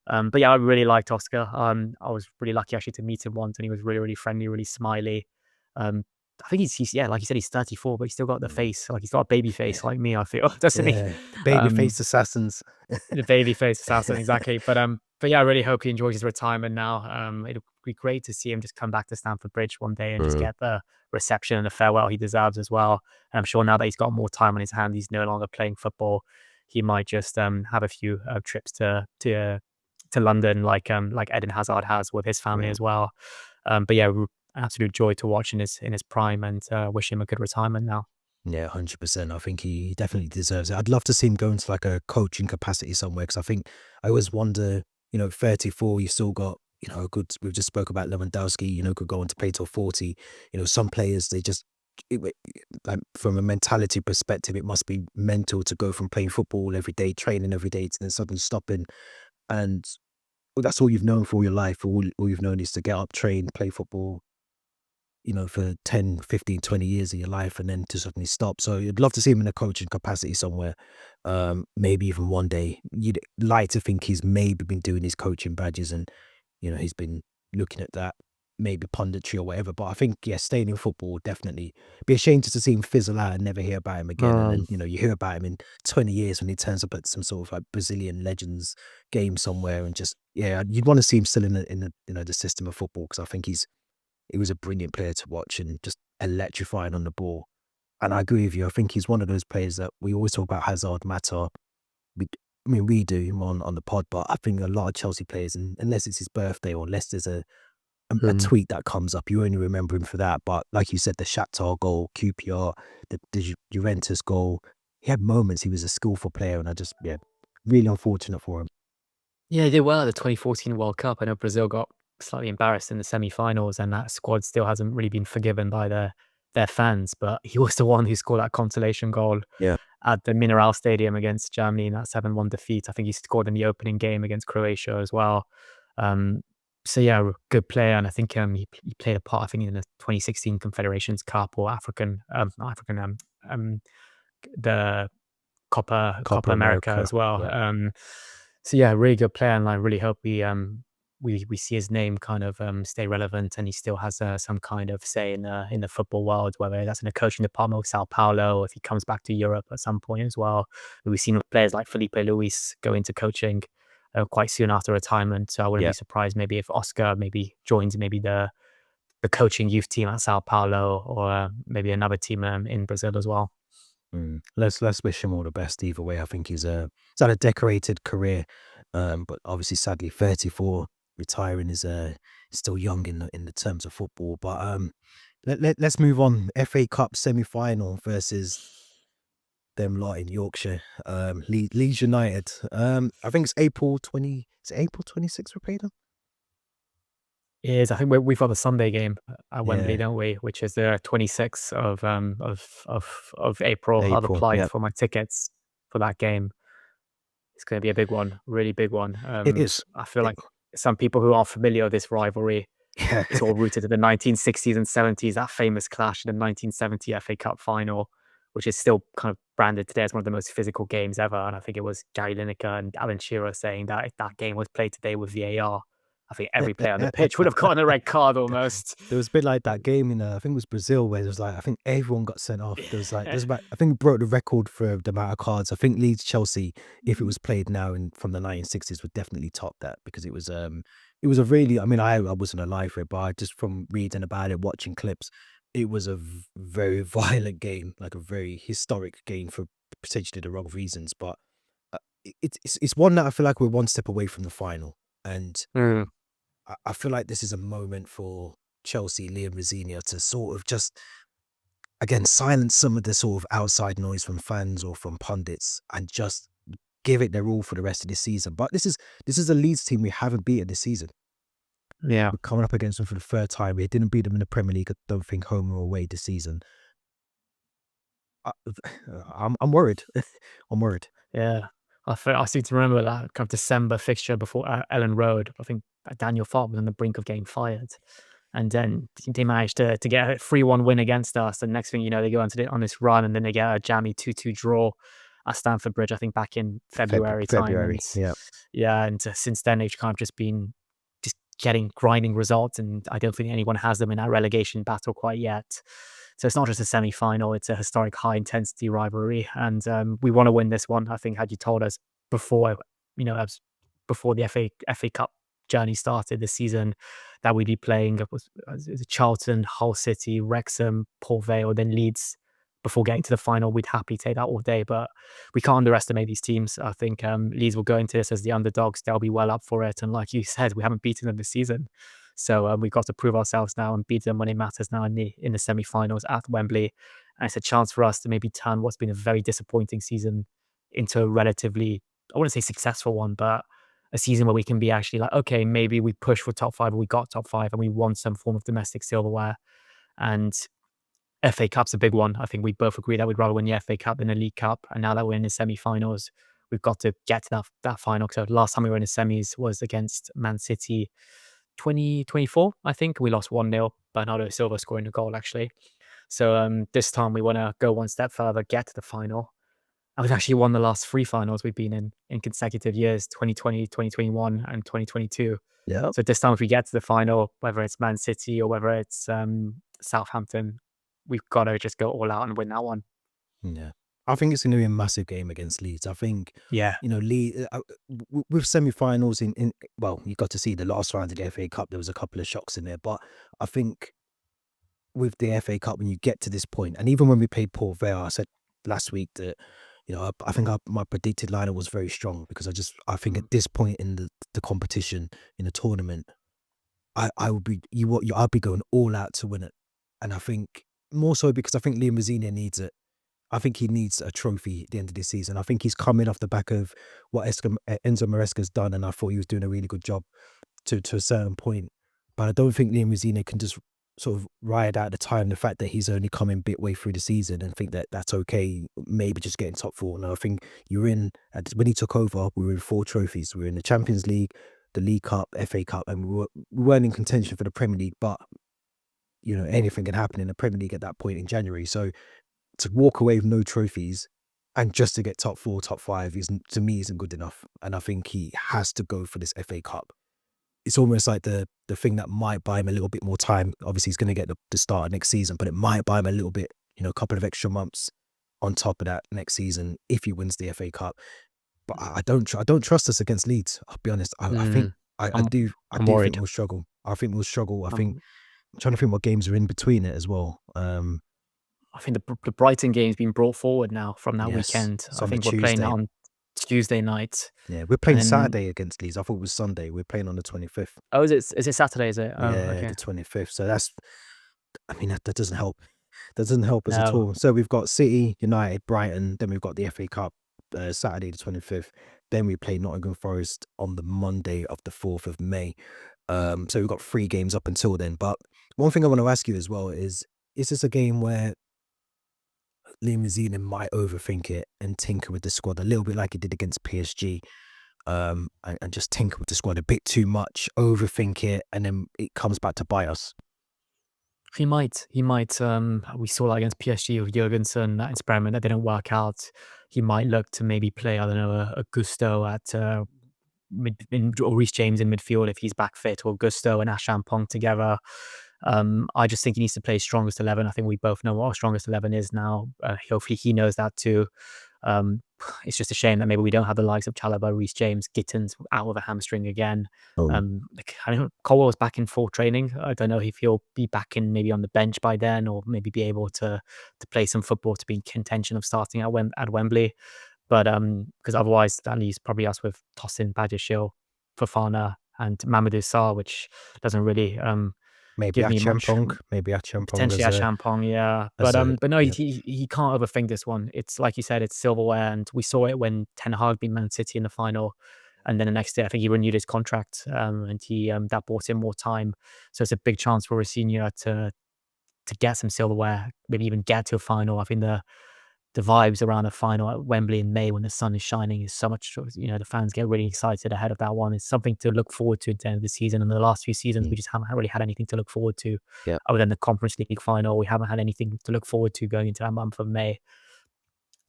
But yeah, I really liked Oscar. I was really lucky actually to meet him once, and he was really, really friendly, really smiley. Um, I think he's yeah, like you said, he's 34, but he's still got the mm, face, like he's got a baby yeah. face like me. I feel, doesn't he? Yeah. The baby Um, faced assassins. the baby face assassin, exactly. But yeah, I really hope he enjoys his retirement now. It'll be great to see him just come back to Stamford Bridge one day and just Mm, get the reception and the farewell he deserves as well. And I'm sure now that he's got more time on his hands, he's no longer playing football. He might just have a few trips to London, like Eden Hazard has with his family yeah. as well. But yeah, absolute joy to watch in his prime, and wish him a good retirement now. Yeah, 100%. I think he definitely deserves it. I'd love to see him go into like a coaching capacity somewhere because I think I always wonder, 34, you still got, a good, we've just spoke about Lewandowski, could go on to play till 40. Some players, they just, like from a mentality perspective, it must be mental to go from playing football every day, training every day, to then suddenly stopping. And well, that's all you've known for all your life. All you've known is to get up, train, play football, for 10, 15, 20 years of your life and then to suddenly stop. So you'd love to see him in a coaching capacity somewhere. Maybe even one day. You'd like to think he's maybe been doing his coaching badges and, he's been looking at that, maybe punditry or whatever. But I think, yeah, staying in football would definitely be ashamed to see him fizzle out and never hear about him again. And then, Um, you hear about him in 20 years when he turns up at some sort of like Brazilian legends game somewhere and just, yeah, you'd want to see him still in the system of football because I think he was a brilliant player to watch and just electrifying on the ball. And I agree with you. I think he's one of those players that we always talk about Hazard, Mata. We, I mean, we do on the pod, but I think a lot of Chelsea players, and unless it's his birthday or unless there's a mm. tweet that comes up, you only remember him for that. But like you said, the Shakhtar goal, QPR, the Juventus goal, he had moments. He was a skillful player, and yeah, really unfortunate for him. Yeah, they did well at the 2014 World Cup. I know Brazil got slightly embarrassed in the semi-finals, and that squad still hasn't really been forgiven by their fans. But he was the one who scored that consolation goal Yeah. at the Mineral Stadium against Germany in that 7-1 defeat. I think he scored in the opening game against Croatia as well. Um, so yeah, good player, and I think he played a part. I think in the 2016 Confederations Cup or not African the Copa Copa America America. as well. Yeah. So yeah, really good player, and I really hope we see his name kind of stay relevant, and he still has some kind of say in the football world, whether that's in the coaching department with Sao Paulo, or if he comes back to Europe at some point as well. We've seen players like Felipe Luis go into coaching quite soon after retirement, so I wouldn't Yeah. be surprised maybe if Oscar maybe joins maybe the coaching youth team at Sao Paulo, or maybe another team in Brazil as well. Let's wish him all the best either way. I think he's had a decorated career, but obviously, sadly, 34, retiring is still young in the terms of football. But let's move on. FA Cup semi final versus them lot in Yorkshire. Leeds United. I think it's April 20. Is it April 26th we played them? I think we've got the Sunday game at Wembley, Yeah, don't we? Which is the 26th of April. I've April. applied Yeah, for my tickets for that game. It's going to be a big one, really big one. it is. I feel It, like some people who aren't familiar with this rivalry, yeah, it's all rooted in the 1960s and 70s, that famous clash in the 1970 FA Cup final, which is still kind of branded today as one of the most physical games ever. And I think it was Gary Lineker and Alan Shearer saying that if that game was played today with VAR, I think every player on the pitch would have gotten a red card almost. there was a bit like that game in I think it was Brazil where there was like I think everyone got sent off. There's about I think it broke the record for the amount of cards. I think Leeds Chelsea, if it was played now from the 1960s, would definitely top that because it was a really, I mean, I wasn't alive for it, but just from reading about it, watching clips, it was a very violent game, like a very historic game for potentially the wrong reasons. But it's one that I feel like we're one step away from the final, and Mm, I feel like this is a moment for Chelsea, Liam Rosenior, to sort of just again silence some of the sort of outside noise from fans or from pundits and just give it their all for the rest of the season. But this is a Leeds team we haven't beaten this season. yeah. We're coming up against them for the third time. We didn't beat them in the Premier League, I don't think, home or away this season. I, I'm worried. I'm worried. Yeah. I seem to remember that kind of December fixture before Ellen Road. I think Daniel Fark was on the brink of getting fired. And then they managed to get a 3-1 win against us. And next thing you know, they go on this run and then they get a jammy 2-2 draw at Stamford Bridge, I think back in February time. And February. Yeah. yeah, and since then they've kind of just been just getting grinding results. And I don't think anyone has them in that relegation battle quite yet. So it's not just a semi-final; it's a historic high-intensity rivalry, and we want to win this one. I think had you told us before, as before the FA Cup journey started this season, that we'd be playing was Charlton, Hull City, Wrexham, Port Vale, then Leeds before getting to the final, we'd happily take that all day. But we can't underestimate these teams. I think Leeds will go into this as the underdogs. They'll be well up for it, and like you said, we haven't beaten them this season. So we've got to prove ourselves now and beat them when it matters now in the semi-finals at Wembley. And it's a chance for us to maybe turn what's been a very disappointing season into a relatively, I wouldn't say successful one, but a season where we can be actually like, okay, maybe we push for top five or we got top five and we won some form of domestic silverware. And FA Cup's a big one. I think we both agree that we'd rather win the FA Cup than the League Cup. And now that we're in the semi-finals, we've got to get to that final. So last time we were in the semis was against Man City 2024, I think. We lost 1-0. Bernardo Silva scoring a goal, actually. So this time we want to go one step further, get to the final. And we've actually won the last 3 finals we've been in consecutive years, 2020, 2021, and 2022. Yeah. So this time if we get to the final, whether it's Man City or whether it's Southampton, we've got to just go all out and win that one. Yeah. I think it's going to be a massive game against Leeds. I think, Yeah. Leeds, with semi-finals well, you got to see the last round of the FA Cup, there was a couple of shocks in there. But I think with the FA Cup, when you get to this point, and even when we played Port Vale, I said last week that, I think my predicted lineup was very strong because I think at this point in the competition, in the tournament, I would be, I'll be going all out to win it. And I think more so because I think Liam Rosenior needs it. I think he needs a trophy at the end of this season. I think he's coming off the back of what Enzo Maresca's done, and I thought he was doing a really good job to a certain point. But I don't think Liam Rosenior can just sort of ride out the time, the fact that he's only coming bit way through the season and think that that's okay, maybe just getting top 4. No, I think when he took over, we were in 4 trophies. We were in the Champions League, the League Cup, FA Cup, and we weren't in contention for the Premier League, but anything can happen in the Premier League at that point in January. So to walk away with no trophies and just to get top 4, top 5 to me isn't good enough. And I think he has to go for this FA Cup. It's almost like the thing that might buy him a little bit more time. Obviously, he's going to get the start of next season, but it might buy him a little bit, a couple of extra months on top of that next season if he wins the FA Cup. But I don't trust us against Leeds. I'll be honest. I think I do worried. think we'll struggle. I think we'll struggle. I think I'm trying to think what games are in between it as well. I think the Brighton game's been brought forward now from that Yes, weekend. it's I on think the we're playing that Tuesday. on Tuesday night. Yeah, we're playing And Saturday against Leeds. I thought it was Sunday. We're playing on the 25th. oh, is it Saturday? Is it? Oh, Yeah, okay. the 25th. So I mean, that doesn't help. doesn't help us at No. all. So we've got City, United, Brighton, then we've got the FA Cup Saturday the 25th. Then we play Nottingham Forest on the Monday of the 4th of May. So we've got 3 games up until then. But one thing I want to ask you as well is this a game where Liam Rosenior might overthink it and tinker with the squad a little bit like he did against PSG, and just tinker with the squad a bit too much, overthink it, and then it comes back to bite us? He might. He might. We saw that against PSG with Jurgensen, that experiment that didn't work out. He might look to maybe play, I don't know, a Gusto at or Reece James in midfield if he's back fit, or Gusto and Achampong together. I just think he needs to play strongest 11. I think we both know what our strongest 11 is now. Hopefully he knows that too. Um, it's just a shame that maybe we don't have the likes of Chalobah, Reece James, Gittins out with a hamstring again. Oh, I know Colwell's back in full training. I don't know if he'll be back in maybe on the bench by then, or maybe be able to play some football to be in contention of starting at Wembley. But because otherwise that leaves probably us with Tosin, Badiashile, Fofana, and Mamadou Sarr, which doesn't really maybe give me much. Achampong Potentially as a a Champong, yeah. as a But no, yeah. he can't overthink this one. It's like you said, it's silverware, and we saw it when Ten Hag beat Man City in the final. And then the next day, I think he renewed his contract, and he that bought him more time. So it's a big chance for Rosenior to get some silverware, maybe even get to a final. I think the vibes around a final at Wembley in May when the sun is shining is so much, the fans get really excited ahead of that one. It's something to look forward to at the end of the season. And the last few seasons, we just haven't really had anything to look forward to Yeah. other than the Conference League final. We haven't had anything to look forward to going into that month of May.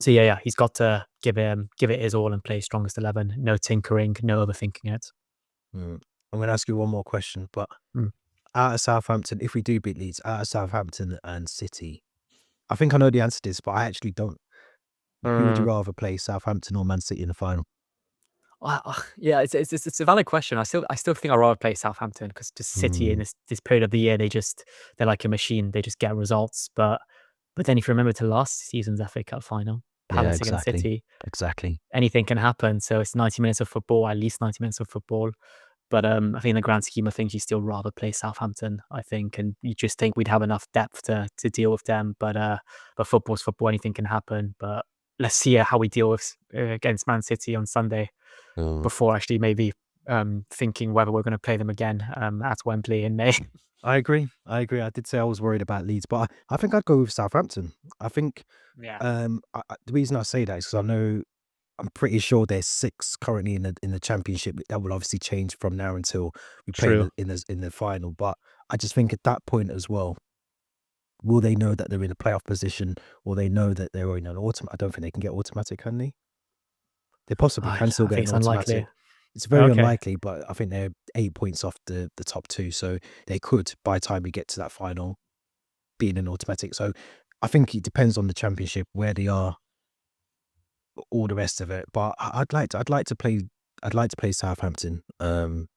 So yeah, he's got to give it his all and play strongest 11. No tinkering, no overthinking it. I'm going to ask you one more question, but Mm. out of Southampton, if we do beat Leeds, out of Southampton and City, I think I know the answer to this, but I actually don't. Who would you Mm. rather play, Southampton or Man City in the final? Yeah, it's a valid question. I still think I'd rather play Southampton because just City in Mm, this period of the year, they're like a machine. They just get results. But then if you remember to last season's FA Cup final, yeah, Palace against exactly. City, Exactly. anything can happen. So it's 90 minutes of football, at least 90 minutes of football. But I think in the grand scheme of things, you still rather play Southampton, I think, and you just think we'd have enough depth to deal with them. But football's football, anything can happen. But let's see how we deal with against Man City on Sunday Oh, before actually maybe thinking whether we're going to play them again at Wembley in May. I agree. I agree. I did say I was worried about Leeds, but I think I'd go with Southampton. I think Yeah, the reason I say that is because I'm pretty sure there's 6 currently in the championship. That will obviously change from now until we play true. in the final. But I just think at that point as well, will they know that they're in a playoff position, or they know that they're in an automatic? I don't think they can get automatic, can they? They possibly I can still get think an it's unlikely. automatic. It's very Okay. unlikely, but I think they're 8 points off the top 2, so they could, by the time we get to that final, be in an automatic. So I think it depends on the championship, where they are, all the rest of it. But I'd like to play Southampton in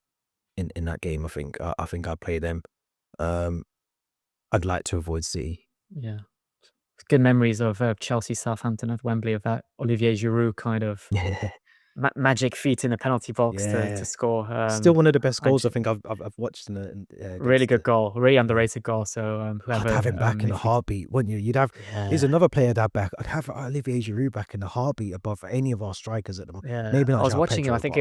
that game. I think I'd play them. Um, I'd like to avoid City. Yeah. Good memories of Chelsea Southampton at Wembley, of that Olivier Giroud kind of Yeah, magic feat in the penalty box to yeah. score. Still one of the best I goals I j- think I've watched Really against good the. goal, really Yeah. underrated goal. So I'd have whoever, him back in a if you, heartbeat, wouldn't you? You'd have. He's yeah, another player that back. I'd have Olivier Giroud back in a heartbeat above any of our strikers at the moment. yeah. Maybe I not was João watching him. I Pedro, think but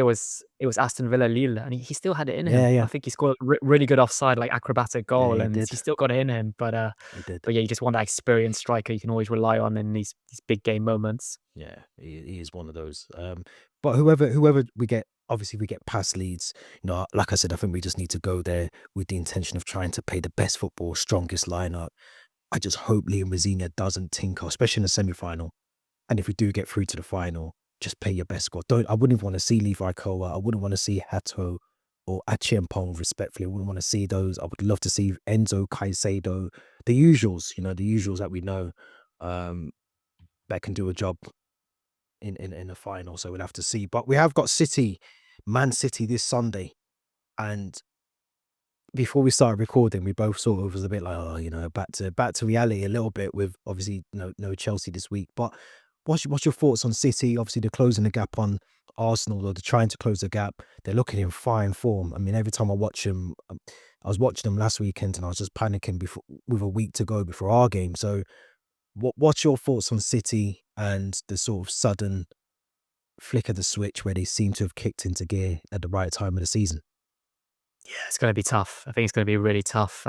it was Aston Villa Lille, and he still had it in yeah, him. I yeah, think he scored a really good offside, like acrobatic yeah, goal, he and did. he still got it in him. He did. But yeah, you just want that experienced striker you can always rely on in these big game moments. Yeah, he is one of those. But whoever we get, obviously we get past Leeds. Like I said, I think we just need to go there with the intention of trying to play the best football, strongest lineup. I just hope Liam Rosenior doesn't tinker, especially in the semi-final. And if we do get through to the final, just play your best squad. I wouldn't want to see Levi Kowa. I wouldn't want to see Hato or Achiampong, respectfully. I wouldn't want to see those. I would love to see Enzo, Caicedo, the usuals, the usuals that we know, um, that can do a job in the final. So we'll have to see. But we have got Man City this Sunday. And before we started recording, we both sort of was a bit like, oh, back to reality a little bit, with obviously no Chelsea this week. But what's your thoughts on City? Obviously, they're closing the gap on Arsenal, they're trying to close the gap. They're looking in fine form. I mean, every time I watch them, I was watching them last weekend and I was just panicking with a week to go before our game. So what's your thoughts on City and the sort of sudden flick of the switch where they seem to have kicked into gear at the right time of the season? Yeah, it's going to be tough. I think it's going to be really tough.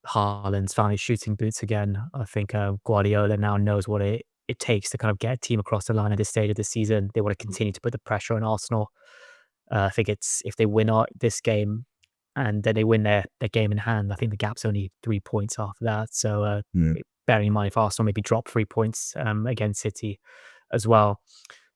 Haaland's finally shooting boots again. I think Guardiola now knows what it takes to kind of get a team across the line at this stage of the season. They want to continue to put the pressure on Arsenal. I think it's if they win this game and then they win their game in hand, I think the gap's only 3 points after that. So bearing in mind if Arsenal maybe drop 3 points against City as well.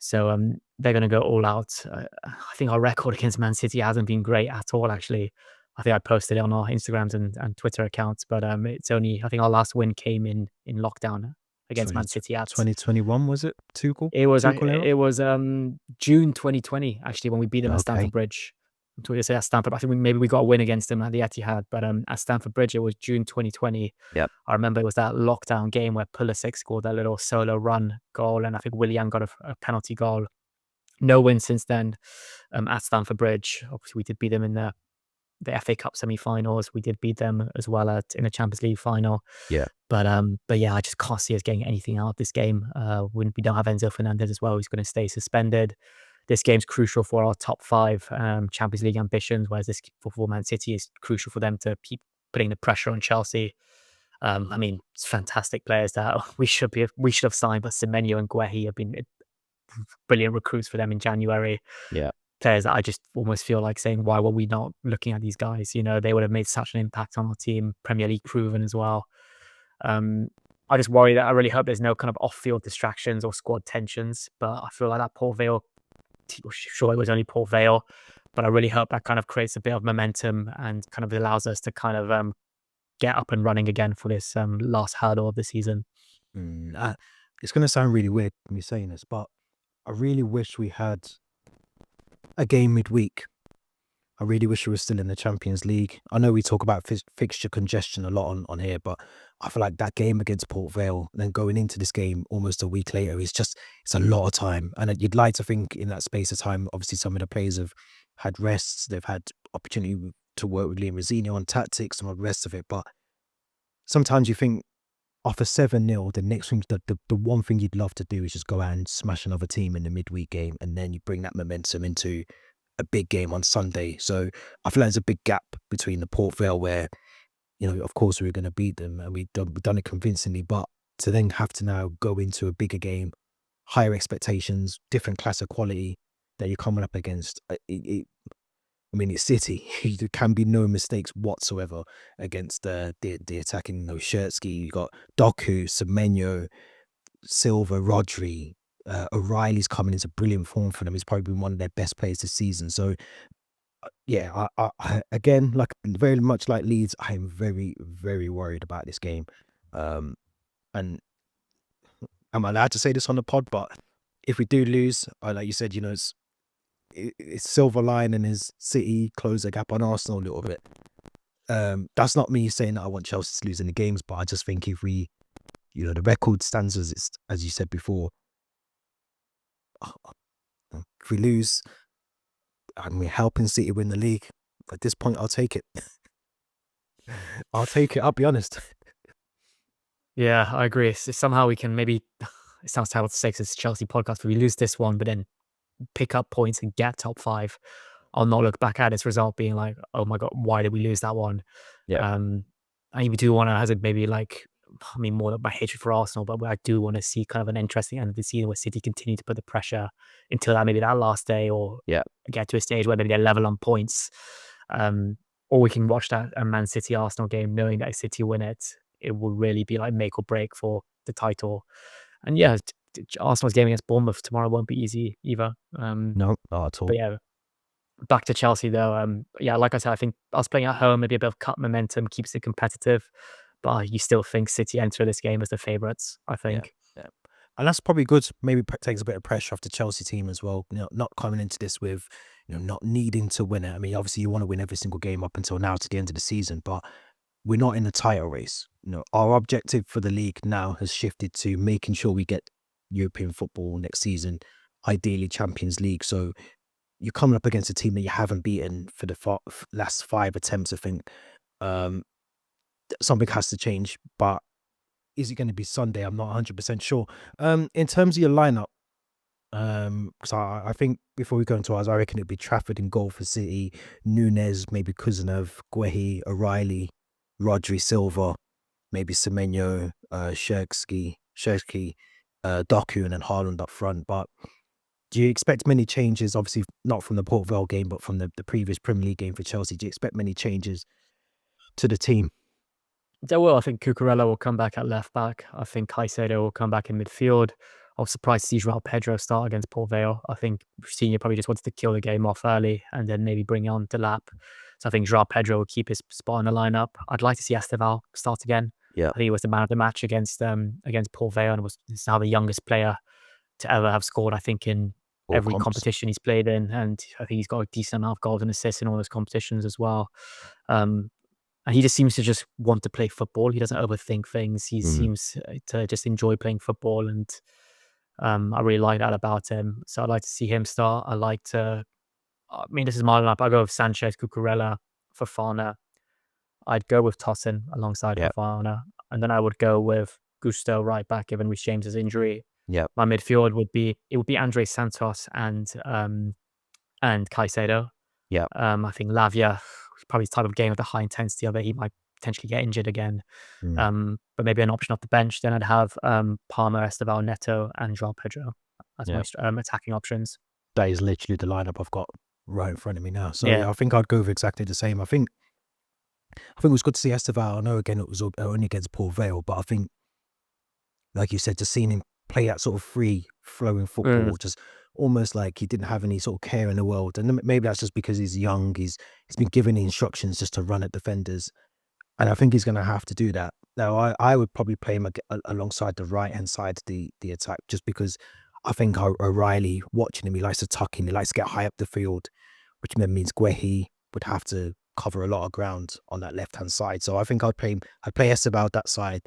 So they're going to go all out. I think our record against Man City hasn't been great at all, actually. I think I posted it on our Instagrams and Twitter accounts, but it's only, I think our last win came in lockdown against Man City at 2021, was it? Tuchel? it was Tuchel era? it was June 2020 actually when we beat them at Stamford Okay. Bridge. I'm trying to say at Stamford. I think maybe we got a win against them at the Etihad, but at Stamford Bridge it was June 2020. Yep. I remember it was that lockdown game where Pulisic scored that little solo run goal, and I think Willian got a penalty goal. No win since then at Stamford Bridge. Obviously, we did beat them in the FA Cup semi-finals. We did beat them as well in the Champions League final. Yeah. But yeah, I just can't see us getting anything out of this game. We don't have Enzo Fernandez as well. He's going to stay suspended. This game's crucial for our top 5 Champions League ambitions, whereas this for Man City is crucial for them to keep putting the pressure on Chelsea. I mean, it's fantastic players that we should have signed, but Semenyo and Guehi have been brilliant recruits for them in January. Yeah. Players that I just almost feel like saying, why were we not looking at these guys? You know, they would have made such an impact on our team, Premier League proven as well. I just worry that I really hope there's no kind of off-field distractions or squad tensions, but I feel like that Port Vale, sure it was only Port Vale, but I really hope that kind of creates a bit of momentum and kind of allows us to kind of get up and running again for this last hurdle of the season. It's going to sound really weird me saying this, but I really wish we had a game midweek. I really wish we were still in the Champions League. I know we talk about fixture congestion a lot on here, but I feel like that game against Port Vale, and then going into this game almost a week later, it's a lot of time. And you'd like to think in that space of time, obviously some of the players have had rests, they've had opportunity to work with Liam Rosenior on tactics and all the rest of it. But sometimes you think off a 7-0, the next thing, the one thing you'd love to do is just go out and smash another team in the midweek game, and then you bring that momentum into a big game on Sunday. So I feel like there's a big gap between the Port Vale where, you know, of course we were going to beat them and we've done it convincingly, but to then have to now go into a bigger game, higher expectations, different class of quality that you're coming up against. I mean, it's City. There can be no mistakes whatsoever against the attacking. Shirtsky, you got Doku, Semenyo, Silva, Rodri. O'Reilly's coming into brilliant form for them. He's probably been one of their best players this season. So, yeah, I again, like very much like Leeds, I am very, very worried about this game. And I'm allowed to say this on the pod, but if we do lose, like you said, you know, it's silver lining is City close the gap on Arsenal a little bit. That's not me saying that I want Chelsea to lose any games, but I just think if we, you know, the record stands as you said before. If we lose and we're helping City win the league, at this point, I'll take it. I'll take it. I'll be honest. Yeah, I agree. So somehow we can maybe, it sounds terrible to say because it's a Chelsea podcast, but we lose this one, but then pick up points and get top 5. I'll not look back at this result being like, oh my God, why did we lose that one? Yeah. I even do want to, has it maybe like, I mean, more than my hatred for Arsenal, but I do want to see kind of an interesting end of the season where City continue to put the pressure until that last day, or get to a stage where maybe they're level on points. Or we can watch that Man City Arsenal game knowing that if City win it, it will really be like make or break for the title. And yeah, Arsenal's game against Bournemouth tomorrow won't be easy either. No, not at all. But yeah, back to Chelsea though. Yeah, like I said, I think us playing at home, maybe a bit of cut momentum keeps it competitive. But you still think City enter this game as the favourites, I think. Yeah. And that's probably good. Maybe takes a bit of pressure off the Chelsea team as well. You know, not coming into this with, you know, not needing to win it. I mean, obviously you want to win every single game up until now to the end of the season, but we're not in the title race. You know, our objective for the league now has shifted to making sure we get European football next season, ideally Champions League. So you're coming up against a team that you haven't beaten for the last 5 attempts, I think. Um, Something has to change, but is it going to be Sunday? I'm not 100% sure. In terms of your lineup, because I think before we go into ours, I reckon it'd be Trafford in goal for City, Nunes, maybe Kuznov, Guehi, O'Reilly, Rodri, Silva, maybe Semenyo, Shirksky, Doku, and then Haaland up front. But do you expect many changes? Obviously, not from the Port Vale game, but from the previous Premier League game for Chelsea. Do you expect many changes to the team? There will. I think Cucurella will come back at left back. I think Caicedo will come back in midfield. I was surprised to see Joao Pedro start against Port Vale. I think Senior probably just wanted to kill the game off early and then maybe bring on Delap. So I think Joao Pedro will keep his spot in the lineup. I'd like to see Esteval start again. Yeah. I think he was the man of the match against Port Vale and was now the youngest player to ever have scored, I think, in Or every comps? competition he's played in. And I think he's got a decent amount of goals and assists in all those competitions as well. And he just seems to just want to play football. He doesn't overthink things. He seems to just enjoy playing football. And I really like that about him. So I'd like to see him start. This is my lineup. I go with Sanchez, Cucurella, Fofana. I'd go with Tosin alongside Yeah. Fofana. And then I would go with Gusto right back, given Reece James's injury. Yeah. My midfield would be Andre Santos and Caicedo. Yeah. I think Lavia probably the type of game with the high intensity of it. He might potentially get injured again. But maybe an option off the bench. Then I'd have Palmer, Esteval, Neto, and Joao Pedro as my attacking options. That is literally the lineup I've got right in front of me now. So Yeah. I think I'd go with exactly the same. I think it was good to see Esteval. I know again it was only against Port Vale, but I think, like you said, just seeing him play that sort of free flowing football, just almost like he didn't have any sort of care in the world. And maybe that's just because he's young. He's been given the instructions just to run at defenders, and I think he's going to have to do that. Now, I would probably play him alongside the right hand side of the attack, just because I think O'Reilly, watching him, he likes to tuck in, he likes to get high up the field, which then means Guehi would have to cover a lot of ground on that left hand side. So I think I'd play Esteban that side.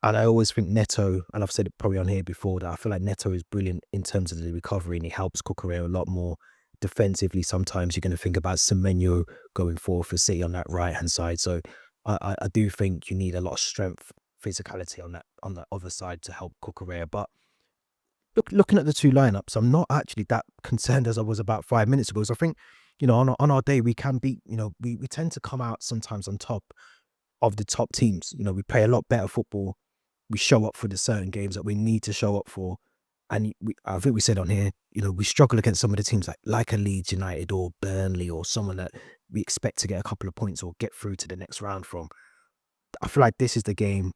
And I always think Neto, and I've said it probably on here before, that I feel like Neto is brilliant in terms of the recovery, and he helps Cucurella a lot more defensively. Sometimes you're going to think about Semenyo going forward for City on that right hand side. So I do think you need a lot of strength, physicality on that other side to help Cucurella. But looking at the two lineups, I'm not actually that concerned as I was about 5 minutes ago. Because I think, on our day we can beat. We tend to come out sometimes on top of the top teams. We play a lot better football. We show up for the certain games that we need to show up for. And I think we said on here, we struggle against some of the teams like a Leeds United or Burnley or someone that we expect to get a couple of points or get through to the next round from. I feel like this is the game,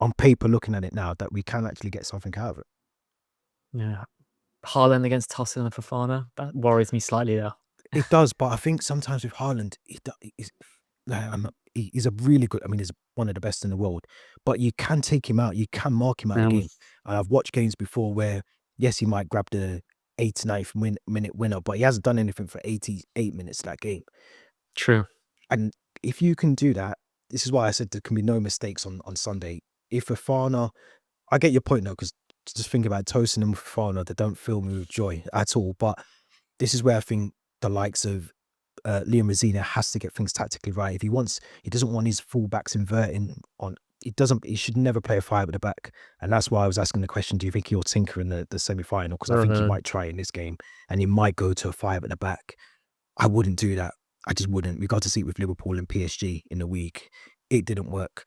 on paper, looking at it now, that we can actually get something out of it. Yeah. Haaland against Tosin and Fofana. That worries me slightly, though. It does, but I think sometimes with Haaland, he's a really good. He's one of the best in the world. But you can take him out. You can mark him out of the game. And I've watched games before where, yes, he might grab the 89th minute winner, but he hasn't done anything for 88 minutes of that game. True. And if you can do that, this is why I said there can be no mistakes on Sunday. If Fofana, I get your point though, because just think about Tosin and Fofana, they don't fill me with joy at all. But this is where I think the likes of Liam Rosenior has to get things tactically right. If he doesn't want his fullbacks inverting on. He should never play a 5 at the back. And that's why I was asking the question, do you think he'll tinker in the semi-final? Because I think he might try in this game and he might go to a 5 at the back. I wouldn't do that. I just wouldn't. We got to see it with Liverpool and PSG in the week. It didn't work.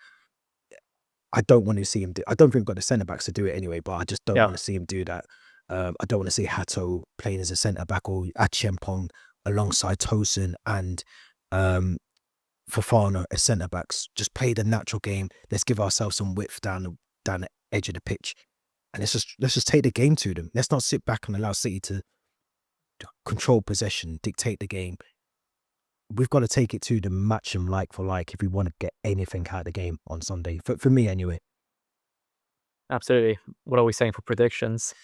I don't want to see him I don't think we've got the centre-backs to do it anyway, but I just don't want to see him do that. I don't want to see Hato playing as a centre-back or Achiampong alongside Tosin and Fofana as centre-backs. Just play the natural game. Let's give ourselves some width down the edge of the pitch. And let's just take the game to them. Let's not sit back and allow City to control possession, dictate the game. We've got to take it to them, match them like for like if we want to get anything out of the game on Sunday. For me, anyway. Absolutely. What are we saying for predictions?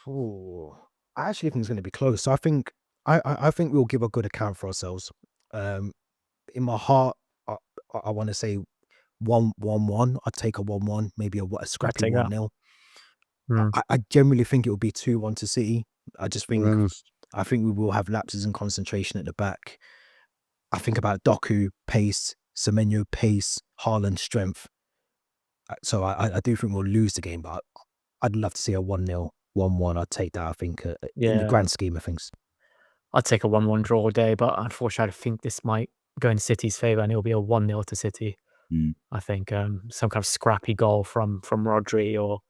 Oh, I actually think it's going to be close. So I think we'll give a good account for ourselves. In my heart, I want to say 1-1. I'd take a 1-1, maybe a scrappy 1-0. I generally think it will be 2-1 to City. I just think I think we will have lapses in concentration at the back. I think about Doku, pace, Semenyo, pace, Haaland, strength. So I do think we'll lose the game, but I'd love to see a 1-0, 1-1. I'd take that, I think, in the grand scheme of things. I'd take a 1-1 draw all day, but unfortunately, I think this might go in City's favour, and it'll be a 1-0 to City. I think some kind of scrappy goal from Rodri or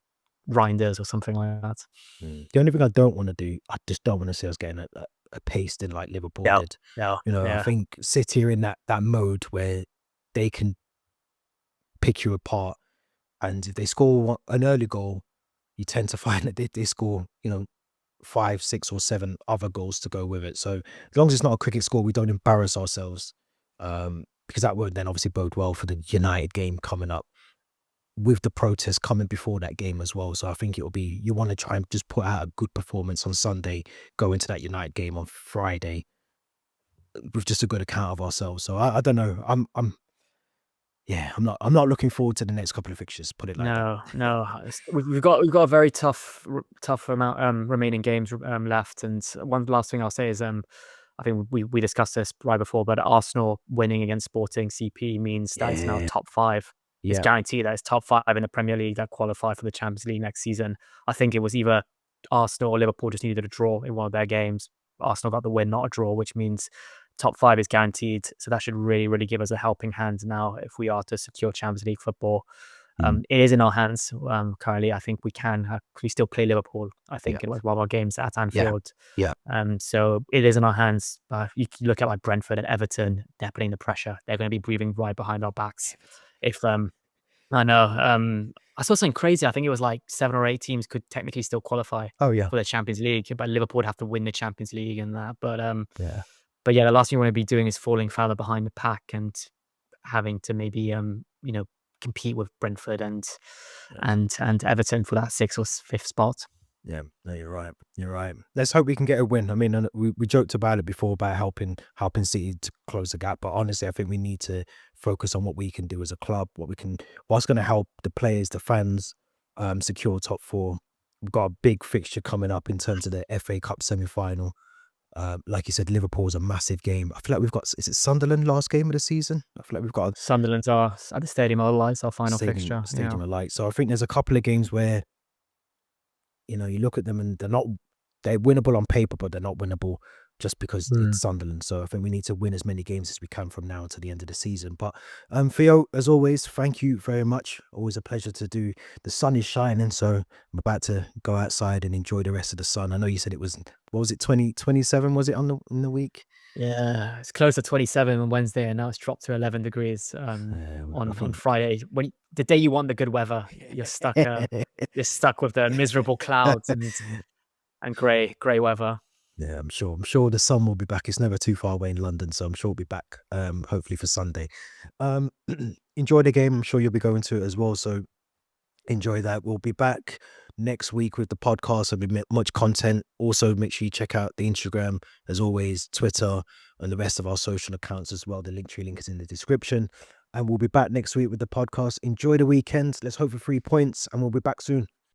Reinders or something like that. The only thing I don't want to do, I just don't want to see us getting a paced in like Liverpool did. I think City are in that mode where they can pick you apart, and if they score an early goal, you tend to find that they score 5, 6 or 7 other goals to go with it. So as long as it's not a cricket score, we don't embarrass ourselves, because that would then obviously bode well for the United game coming up, with the protests coming before that game as well. So I think it'll be, you want to try and just put out a good performance on Sunday, go into that United game on Friday with just a good account of ourselves. So I don't know. I'm not looking forward to the next couple of fixtures, put it like that. No. We've got a very tough amount remaining games left. And one last thing I'll say is I think we discussed this right before, but Arsenal winning against Sporting CP means that it's now top 5. It's guaranteed that it's top 5 in the Premier League that qualify for the Champions League next season. I think it was either Arsenal or Liverpool just needed a draw in one of their games. Arsenal got the win, not a draw, which means top 5 is guaranteed. So that should really, really give us a helping hand now if we are to secure Champions League football. It is in our hands currently. I think we can we still play Liverpool, I think, in one of our games at Anfield. So it is in our hands. You can look at like Brentford and Everton, they're putting the pressure. They're going to be breathing right behind our backs. If I know, I saw something crazy. I think it was like 7 or 8 teams could technically still qualify for the Champions League, but Liverpool would have to win the Champions League and that. But the last thing you want to be doing is falling further behind the pack and having to maybe compete with Brentford and Everton for that 6th or 5th spot. Yeah, no, you're right. Let's hope we can get a win. I mean, we joked about it before about helping City to close the gap, but honestly, I think we need to focus on what we can do as a club, what's going to help the players, the fans, secure top 4. We've got a big fixture coming up in terms of the FA Cup semi-final. Like you said, Liverpool's a massive game. I feel like we've got, is it Sunderland last game of the season? I feel like we've got Sunderland's at the Stadium of Light, our final fixture. Stadium of Light. So I think there's a couple of games where you look at them and they're winnable on paper, but they're not winnable just because it's Sunderland. So I think we need to win as many games as we can from now until the end of the season. But Theo, as always, thank you very much. Always a pleasure to do. The sun is shining, so I'm about to go outside and enjoy the rest of the sun. I know you said it was, what was it, 27 was it in the week? Yeah, it's close to 27 on Wednesday, and now it's dropped to 11 degrees on Friday. When the day you want the good weather, you're stuck. You're stuck with the miserable clouds and grey weather. Yeah, I'm sure the sun will be back. It's never too far away in London, so I'm sure it'll be back. Hopefully for Sunday. Enjoy the game. I'm sure you'll be going to it as well. So enjoy that. We'll be back next week with the podcast. There'll be much content. Also, make sure you check out the Instagram, as always, Twitter, and the rest of our social accounts as well. The Linktree link is in the description. And we'll be back next week with the podcast. Enjoy the weekend. Let's hope for 3 points, and we'll be back soon.